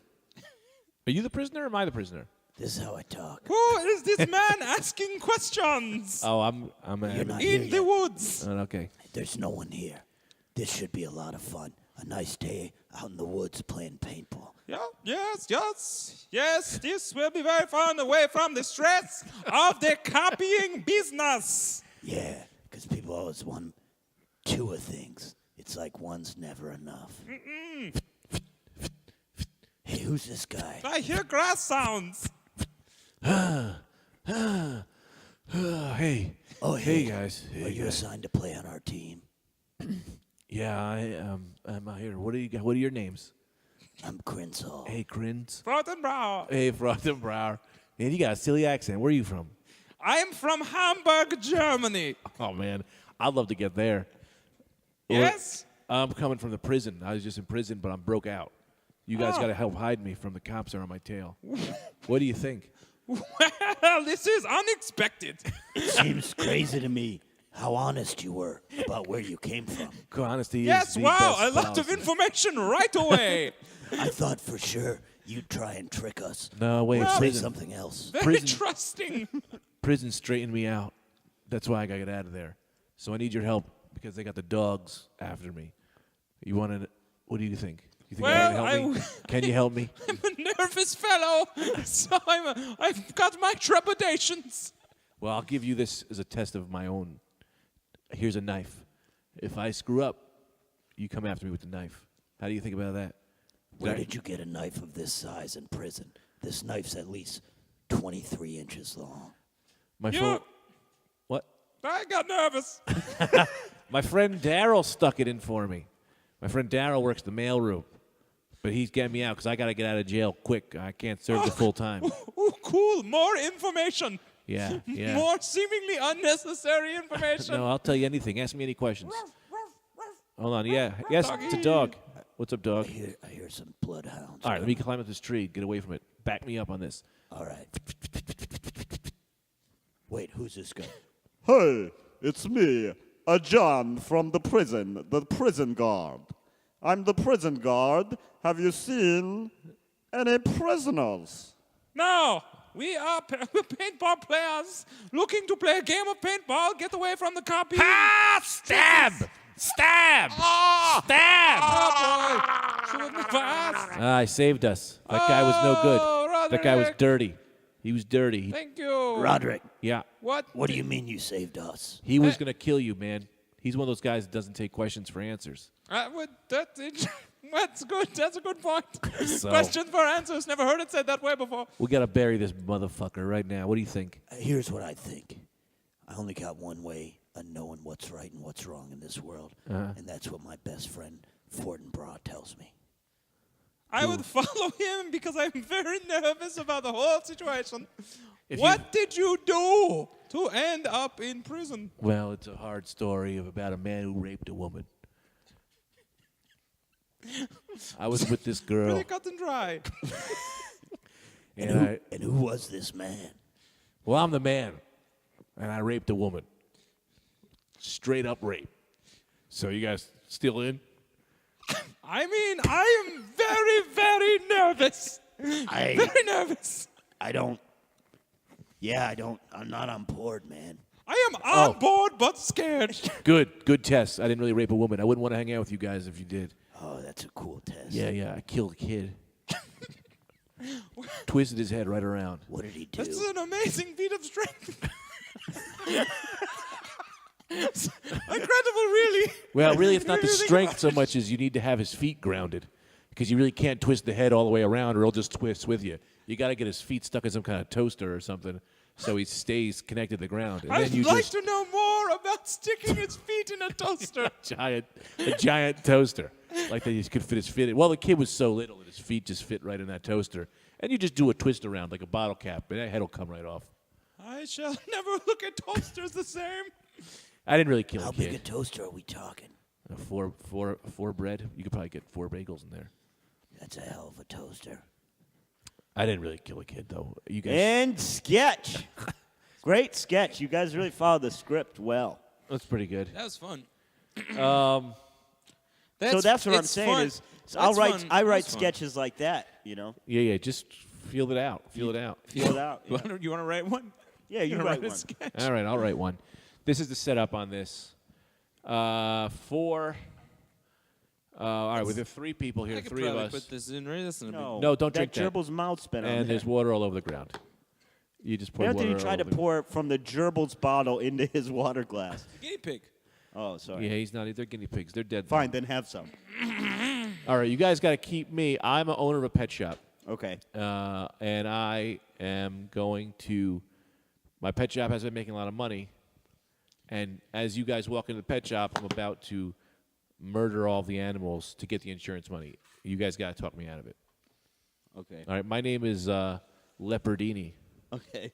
Are you the prisoner or am I the prisoner? This is how I talk. Who is this man asking questions Oh, I'm You're not here in the yet. woods? okay. There's no one here. This should be a lot of fun. A nice day out in the woods playing paintball. Yeah, yes. This will be very fun away from the stress of the copying business. Yeah, because people always want two of things. It's like one's never enough. Hey, who's this guy? I hear grass sounds. Hey. Oh, Hey, guys. Are Hey, you guys. assigned to play on our team? Yeah, I'm out here. What do you got? What are your names? I'm Crinsall. Hey, Crins. Fortinbrow. Hey, Frottenbrower. Man, you got a silly accent. Where are you from? I'm from Hamburg, Germany. Oh, man. I'd love to get there. Yes? I'm coming from the prison. I was just in prison, but I'm broke out. You guys Oh. got to help hide me from the cops that are on my tail. What do you think? Well, this is unexpected. Seems crazy to me how honest you were about where you came from. Honesty Yes, is the wow, best a lot of policy. information right away. I thought for sure you'd try and trick us. No, wait, Or say prison. something else. Very Prison. trusting. Prison straightened me out. That's why I got to get out of there. So I need your help because they got the dogs after me. You want to? What do you think? You think Well, you can help me? Can you help me? I'm a nervous fellow, so I've got my trepidations. Well, I'll give you this as a test of my own. Here's a knife. If I screw up, you come after me with the knife. How do you think about that? Where did you get a knife of this size in prison? This knife's at least 23 inches long. My You- phone. What? I got nervous. My friend Daryl stuck it in for me. My friend Daryl works the mailroom, but he's getting me out because I got to get out of jail quick. I can't serve the full time. Ooh, cool. More information. Yeah, yeah. More seemingly unnecessary information. No, I'll tell you anything. Ask me any questions. Hold on. Yeah. Yes, it's a dog. What's up, dog? I hear some bloodhounds. All right, let me climb up this tree. Get away from it. Back me up on this. All right. Wait, who's this guy? Hey, it's me, John from the prison guard. I'm the prison guard. Have you seen any prisoners? No, we are paintball players looking to play a game of paintball. Get away from the copy. Stab! Stab! Stab! Oh boy, shoot me fast. He saved us. That guy was no good. That guy was Roderick. dirty. He was dirty. Thank you. Roderick, Yeah. What? what do you mean you saved us? He was going to kill you, man. He's one of those guys that doesn't take questions for answers. That's good. That's a good point. So- Questions for answers. Never heard it said that way before. We got to bury this motherfucker right now. What do you think? Here's what I think. I only got one way of knowing what's right and what's wrong in this world, and that's what my best friend Fortinbras tells me. I would follow him because I'm very nervous about the whole situation. If What did you do to end up in prison? Well, it's a hard story about a man who raped a woman. I was with this girl, Really cut and dry. and who was this man? well, I'm the man, and I raped a woman. Straight up rape. So you guys still in? I mean, I am very, very nervous. Very nervous. I don't. Yeah, I don't. I'm not on board, man. I am on board but scared. Good test. I didn't really rape a woman. I wouldn't want to hang out with you guys if you did. Oh, that's a cool test. Yeah, I killed a kid. Twisted his head right around. What did he do? This is an amazing feat of strength. Incredible, really. Well, really, it's not the Really think strength about so it. much as you need to have his feet grounded, because you really can't twist the head all the way around, or he'll just twist with you. You got to get his feet stuck in some kind of toaster or something, so he stays connected to the ground. And I'd then you like just to know more about sticking his feet in a toaster. a giant toaster, like that he could fit his feet in. Well, the kid was so little that his feet just fit right in that toaster, and you just do a twist around like a bottle cap, and that head will come right off. I shall never look at toasters the same. I didn't really kill How a big a kid. toaster are we talking? Four bread. You could probably get 4 bagels in there. That's a hell of a toaster. I didn't really kill a kid though. You guys. And sketch. Great sketch. You guys really followed the script well. That's pretty good. That was fun. So that's what I'm it's saying fun. is I That's write fun. sketches like that, you know. Yeah. Just feel it out. Feel it out. Feel it out. You Yeah, want to write one? yeah you Gonna write a one. sketch? All right, I'll write one. This is the setup on this. All right, well, there are 3 people here, I could 3 of probably us. put this in, right? That's not a big- No, don't drink that. that. Gerbil's mouth spin on And there. there's water all over the ground. You just pour water Anthony all tried to over the- pour from the Gerbil's bottle into his water glass. Guinea pig. Oh, sorry. Yeah, he's not. They're guinea pigs. They're dead. Fine, then have some. All right, you guys got to keep me. I'm an owner of a pet shop. Okay. And I am going to. My pet shop has been making a lot of money, and as you guys walk into the pet shop, I'm about to murder all the animals to get the insurance money. You guys got to talk me out of it. Okay. All right, my name is Leopardini. Okay.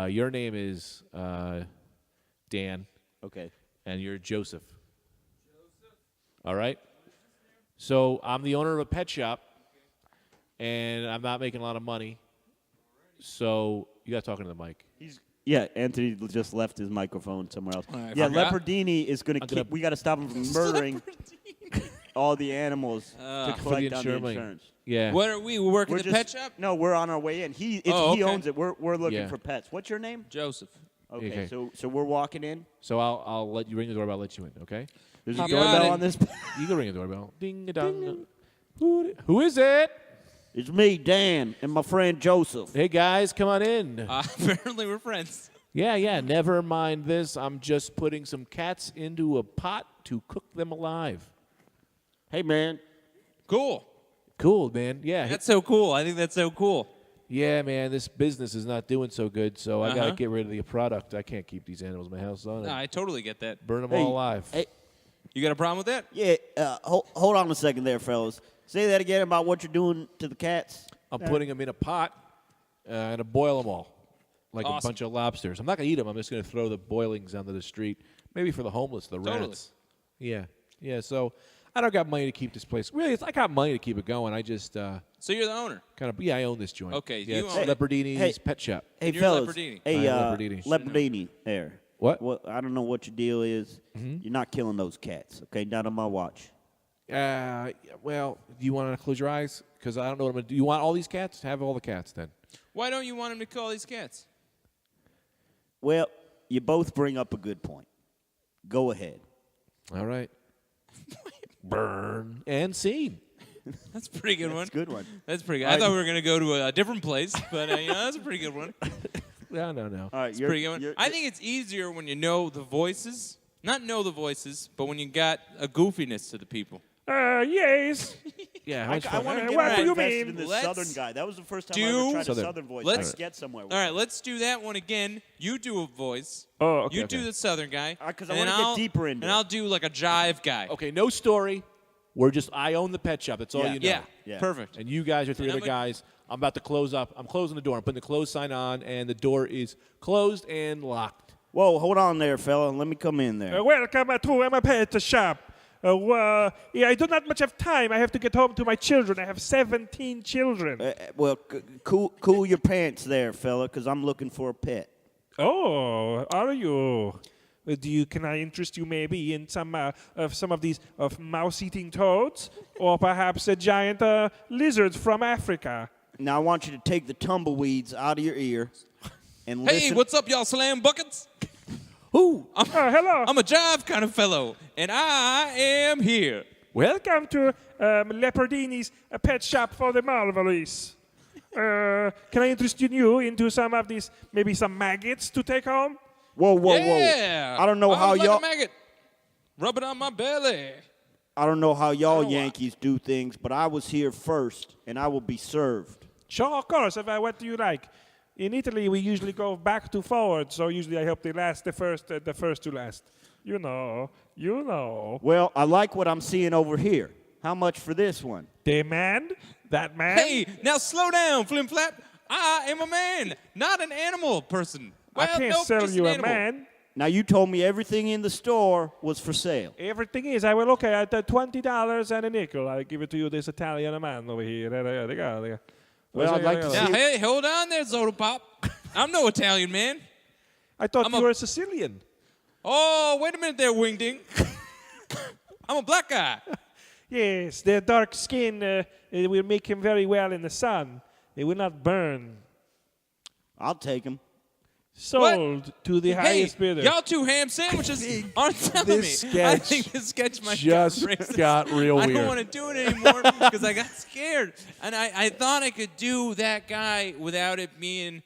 Your name is Dan, Okay. and you're Joseph. All right. So I'm the owner of a pet shop, and I'm not making a lot of money. So you got to talk into the mic. Yeah, Anthony just left his microphone somewhere else. I Yeah, forgot. Leopardini is going to gonna- keep. We got to stop him from murdering all the animals to For the collect on the insurance. insurance. Yeah. What are we? We're working We're at the just, pet shop? No, we're on our way in. He Oh, he okay. owns it. We're looking Yeah. for pets. What's your name? Joseph. Okay, Okay. so we're walking in. So I'll let you ring the doorbell. I'll let you in. Okay. There's You a got doorbell it. on this. You can ring the doorbell. Ding a dong. Who is it? It's me, Dan, and my friend Joseph. Hey, guys, come on in. Apparently we're friends. Yeah, never mind this. I'm just putting some cats into a pot to cook them alive. Hey, man. Cool. Cool, man. Yeah. That's so cool. I think that's so cool. Yeah, man, this business is not doing so good, so I got to Uh-huh. get rid of the product. I can't keep these animals in my house on. No, I totally get that. Burn them Hey, all alive. Hey, You got a problem with that? yeah, hold on a second there, fellas. Say that again about what you're doing to the cats. I'm putting them in a pot and to boil them all like a Awesome. bunch of lobsters. I'm not going to eat them. I'm just going to throw the boilings onto the street, maybe for the homeless, the Totally. rats. Yeah. So I don't got money to keep this place. Really, I got money to keep it going. I just So you're the owner. I own this joint. Okay, yeah, you it's own it. Lepardini's Hey. Pet Shop. Hey, You're fellas. Lepardini. Hey, I am Lepardini. Lepardini, there. What? I don't know what your deal is. You're not killing those cats, okay? Not on my watch. Well, do you want to close your eyes? Because I don't know what I'm going to do. You want all these cats? Have all the cats then. Why don't you want him to kill these cats? Well, you both bring up a good point. Go ahead. All right. Burn and scene. That's a pretty good one. That's a good one. That's pretty good. I thought we were going to go to a different place, but that's a pretty good one. No. All right, It's a pretty good one. I think it's easier when you know the voices. Not know the voices, but when you got a goofiness to the people. Yes. Yeah, how much I fun? want to get What more do you invested mean? in this Let's Southern guy. That was the first time I do- ever tried a Southern. Southern voice. Let's- I could get somewhere with All right, let's do that one again. You do a voice. Oh, okay. You do the Southern guy. 'cause I and wanna then get I'll- deeper into And it. I'll do like a jive guy. Okay, no story. I own the pet shop. That's all Yeah. you know. Yeah, Yeah. perfect. And you guys are three And other I'm a- guys. I'm about to close up. I'm closing the door. I'm putting the close sign on, and the door is closed and locked. Whoa, hold on there, fella. Let me come in there. Welcome to my pet shop. I do not much have time. I have to get home to my children. I have 17 children. Well, cool your pants there, fella, because I'm looking for a pet. Oh, are you? Can I interest you maybe in some of these mouse-eating toads, or perhaps a giant lizard from Africa? Now, I want you to take the tumbleweeds out of your ear and Hey, listen. what's up, y'all slam buckets? Who? Hello. I'm a jive kind of fellow, and I am here. Welcome to Lepardini's pet shop for the marvelous. Can I interest you into some of these, maybe some maggots to take home? Whoa. Yeah. I don't know how was like y'all. a maggot. Rub it on my belly. I don't know how y'all know Yankees do things, but I was here first, and I will be served. Sure, of course. What do you like? In Italy, we usually go back to forward, so usually I hope they last the first to last. You know. Well, I like what I'm seeing over here. How much for this one? The man? That man? Hey, now slow down, Flim Flap. I am a man, not an animal person. I Well, can't nope, sell just you an a animal. man. Now, you told me everything in the store was for sale. Everything is. I will look at $20 and a nickel. I'll give it to you, this Italian man over here. There you go. Well, I'd like to Now, see- hey, hold on there, Zoda Pop. I'm no Italian man. I thought I'm you a- were a Sicilian. Oh, wait a minute there, Wingding. I'm a black guy. Yes, their dark skin it will make him very well in the sun. It will not burn. I'll take them. Sold to the Hey, highest bidder. y'all two ham sandwiches aren't telling This me. I sketch think this sketch might just get racist. got real I weird. don't want to do it anymore because I got scared. And I thought I could do that guy without it being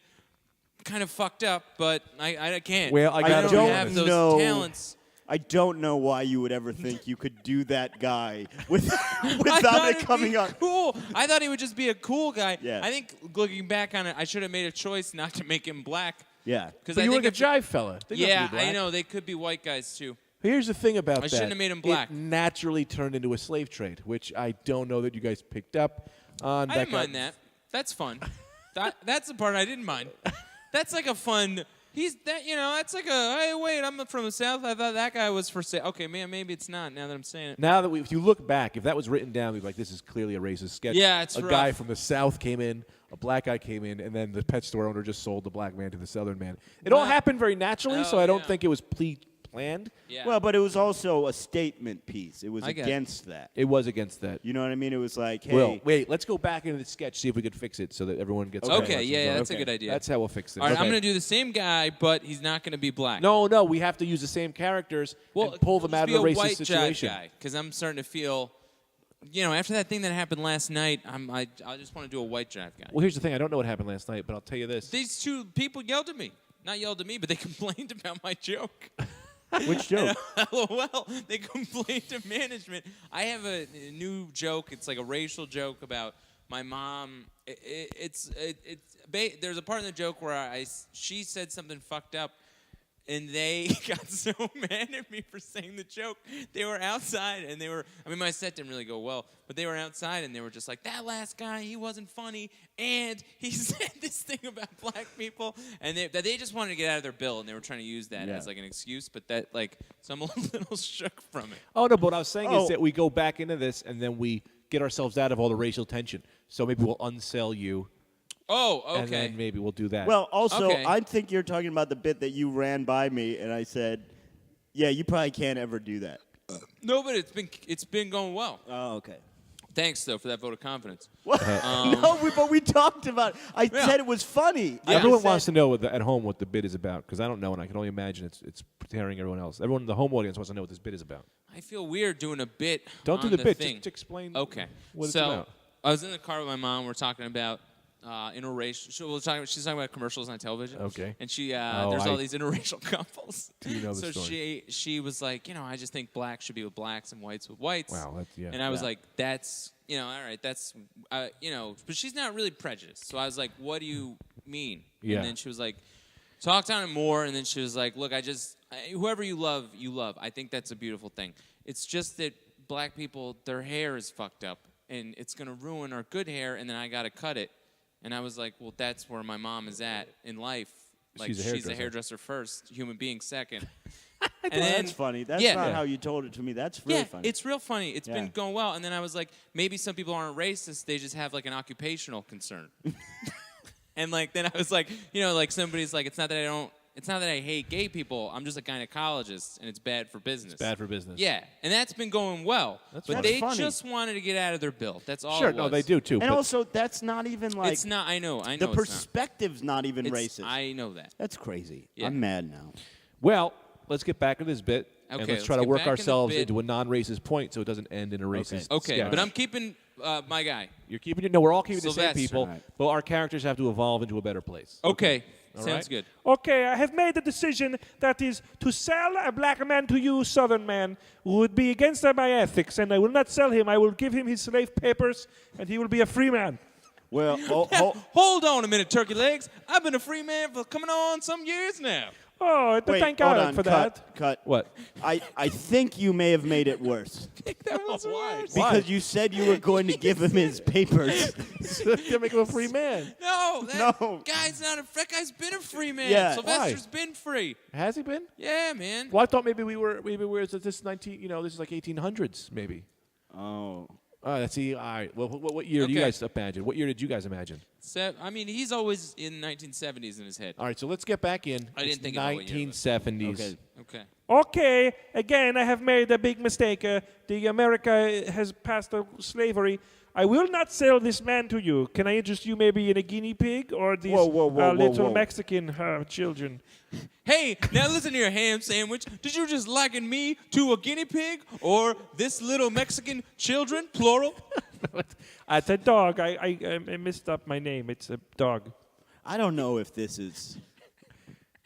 kind of fucked up, but I can't. Well, I I gotta don't be have honest. those know. talents. I don't know why you would ever think you could do that guy I without thought it it'd coming be up. cool. I thought he would just be a cool guy. Yeah. I think looking back on it, I should have made a choice not to make him black. Yeah. Because But I you were think like a if- jive fella. They don't Yeah, have to be I black. know they could be white guys too. Here's the thing about that. I shouldn't have made him black. It naturally turned into a slave trade, which I don't know that you guys picked up on. I didn't mind that. That's fun. That's the part I didn't mind. That's like a fun. That's like a. Hey, wait, I'm from the South. I thought that guy was for sale. Okay, man, maybe it's not. Now that I'm saying it. Now that if you look back, if that was written down, we'd be like, this is clearly a racist sketch. Yeah, it's a rough. guy from the South came in, a black guy came in, and then the pet store owner just sold the black man to the Southern man. It all Well- happened very naturally, so Oh, I don't yeah. think it was planned. Yeah. Well, but it was also a statement piece. It was I get it. against that. It was against that. You know what I mean? It was like, hey, Well, wait, let's go back into the sketch, see if we could fix it so that everyone gets okay, lessons yeah, on. that's a Okay. good idea. That's how we'll fix it. All right, I'm Okay. gonna do the same guy, but he's not gonna be black. No, we have to use the same characters and pull them just out be of a a racist white situation. jive guy, because I'm starting to feel after that thing that happened last night, I just want to do a white drive guy. Well, here's the thing. I don't know what happened last night, but I'll tell you this. These two people yelled at me. Not yelled at me, but they complained about my joke. Which joke? LOL. They complained to management. I have a new joke. It's like a racial joke about my mom. There's a part in the joke where she said something fucked up, and they got so mad at me for saying the joke. They were outside, and my set didn't really go well, but they were outside, and they were just like, that last guy, he wasn't funny, and he said this thing about black people, and they just wanted to get out of their bill, and they were trying to use that as like an excuse, but that, like, so I'm a little shook from it. Oh, no, but what I was saying is that we go back into this, and then we get ourselves out of all the racial tension. So maybe we'll unsell you. Oh, okay. And then maybe we'll do that. Well, also, Okay. I think you're talking about the bit that you ran by me, and I said, yeah, you probably can't ever do that. No, but it's been going well. Oh, okay. Thanks, though, for that vote of confidence. What? But we talked about it. I said it was funny. Yeah. Everyone wants to know at home what the bit is about, because I don't know, and I can only imagine it's tearing everyone else. Everyone in the home audience wants to know what this bit is about. I feel weird doing a bit. Don't do on the bit. Thing. Just explain Okay. what So it's about. I was in the car with my mom. We're talking about interracial. She's talking about commercials on television. Okay. And there's all these interracial couples. Do you know the so story? she was like, I just think blacks should be with blacks and whites with whites. Wow, that's, yeah. And I was like, that's, all right, that's, but she's not really prejudiced. So I was like, what do you mean? Yeah. And then she was like, talked on it more, and then she was like, look, whoever you love, you love. I think that's a beautiful thing. It's just that black people, their hair is fucked up, and it's going to ruin our good hair, and then I got to cut it. And I was like, well, that's where my mom is at in life. Like, she's a hairdresser first, human being second. And then, That's funny. That's not how you told it to me. That's really funny. It's real funny. It's been going well. And then I was like, maybe some people aren't racist. They just have, like, an occupational concern. And, like, then I was like, like somebody's like, it's not that I hate gay people. I'm just a gynecologist, and it's bad for business. It's bad for business. Yeah, and that's been going well. But they funny. just wanted to get out of their bill. That's all Sure, it was. no, they do too. And but also, that's not even like It's not. I know. the it's not. perspective's not even It's- racist. I know that. That's crazy. Yeah. I'm mad now. Well, let's get back to this bit, and Okay, let's try to let's get work back in the ourselves bit. into a non-racist point so it doesn't end in a racist Okay, sketch. but I'm keeping my guy. You're keeping it. No, we're all keeping the same Sylvester. people, All right. but our characters have to evolve into a better place. Okay, All sounds right. good. Okay, I have made the decision that is to sell a black man to you, Southern man, would be against my ethics, and I will not sell him. I will give him his slave papers, and he will be a free man. Well, Hold on a minute, turkey legs. I've been a free man for coming on some years now. Oh, wait, thank hold God on. for cut, that. Cut. What? I think you may have made it worse. That was Why? worse. Because you said you were going to give him his papers. to make him a free man. No, that No. guy's not that guy's been a free man. Yeah. Sylvester's been free. Has he been? Yeah, man. Well, I thought maybe we were this 19. This is like 1800s maybe. Oh. Let's see. All right. Well, what year do you Okay. guys imagine? What year did you guys imagine? He's always in 1970s in his head. All right. So let's get back in. I didn't It's think about what year it was. 1970s. Okay. Okay. Okay, again, I have made a big mistake. The America has passed slavery. I will not sell this man to you. Can I interest you maybe in a guinea pig or these Whoa, little whoa. Mexican children? Hey, now listen to your ham sandwich. Did you just liken me to a guinea pig or this little Mexican children, plural? It's a dog. I messed up my name. It's a dog. I don't know if this is.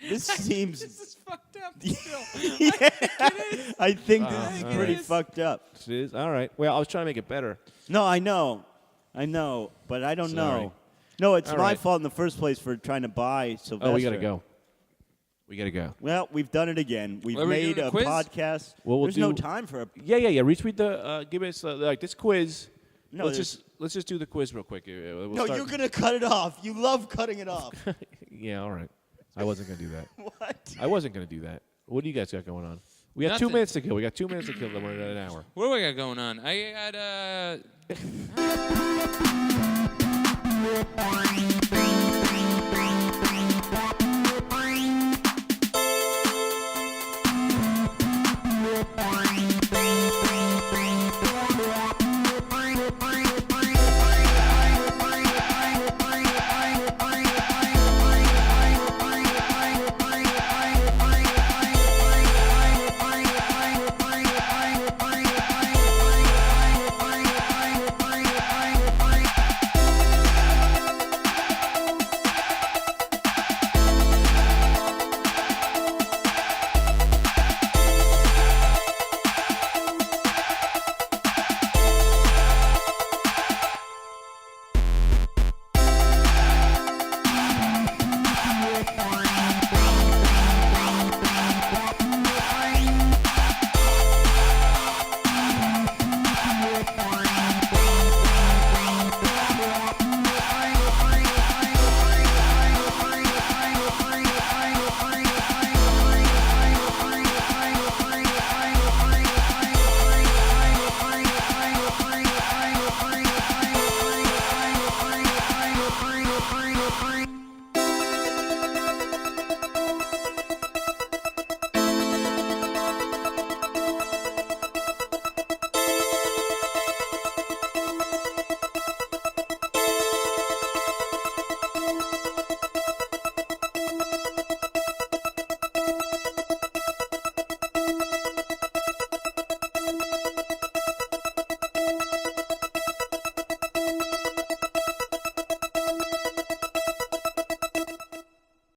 This seems. This is fucked up still. I think this is think it pretty is. fucked up. It is? All right. Well, I was trying to make it better. No, I know, but I don't Sorry. know. No, it's All my right. fault in the first place for trying to buy Sylvester. Oh, we got to go. We got to go. Well, we've done it again. We've Are we made doing a a quiz? podcast. Well, we'll There's no do- time for a. Yeah. Retweet the. Give us like this quiz. No, let's just do the quiz real quick. We'll No, start- you're gonna cut it off. You love cutting it off. Yeah. All right. I wasn't gonna do that. What? I wasn't gonna do that. What do you guys got going on? We got 2 Nothing. minutes to kill. We got 2 minutes to kill. Then we're at an hour. What do I got going on? I got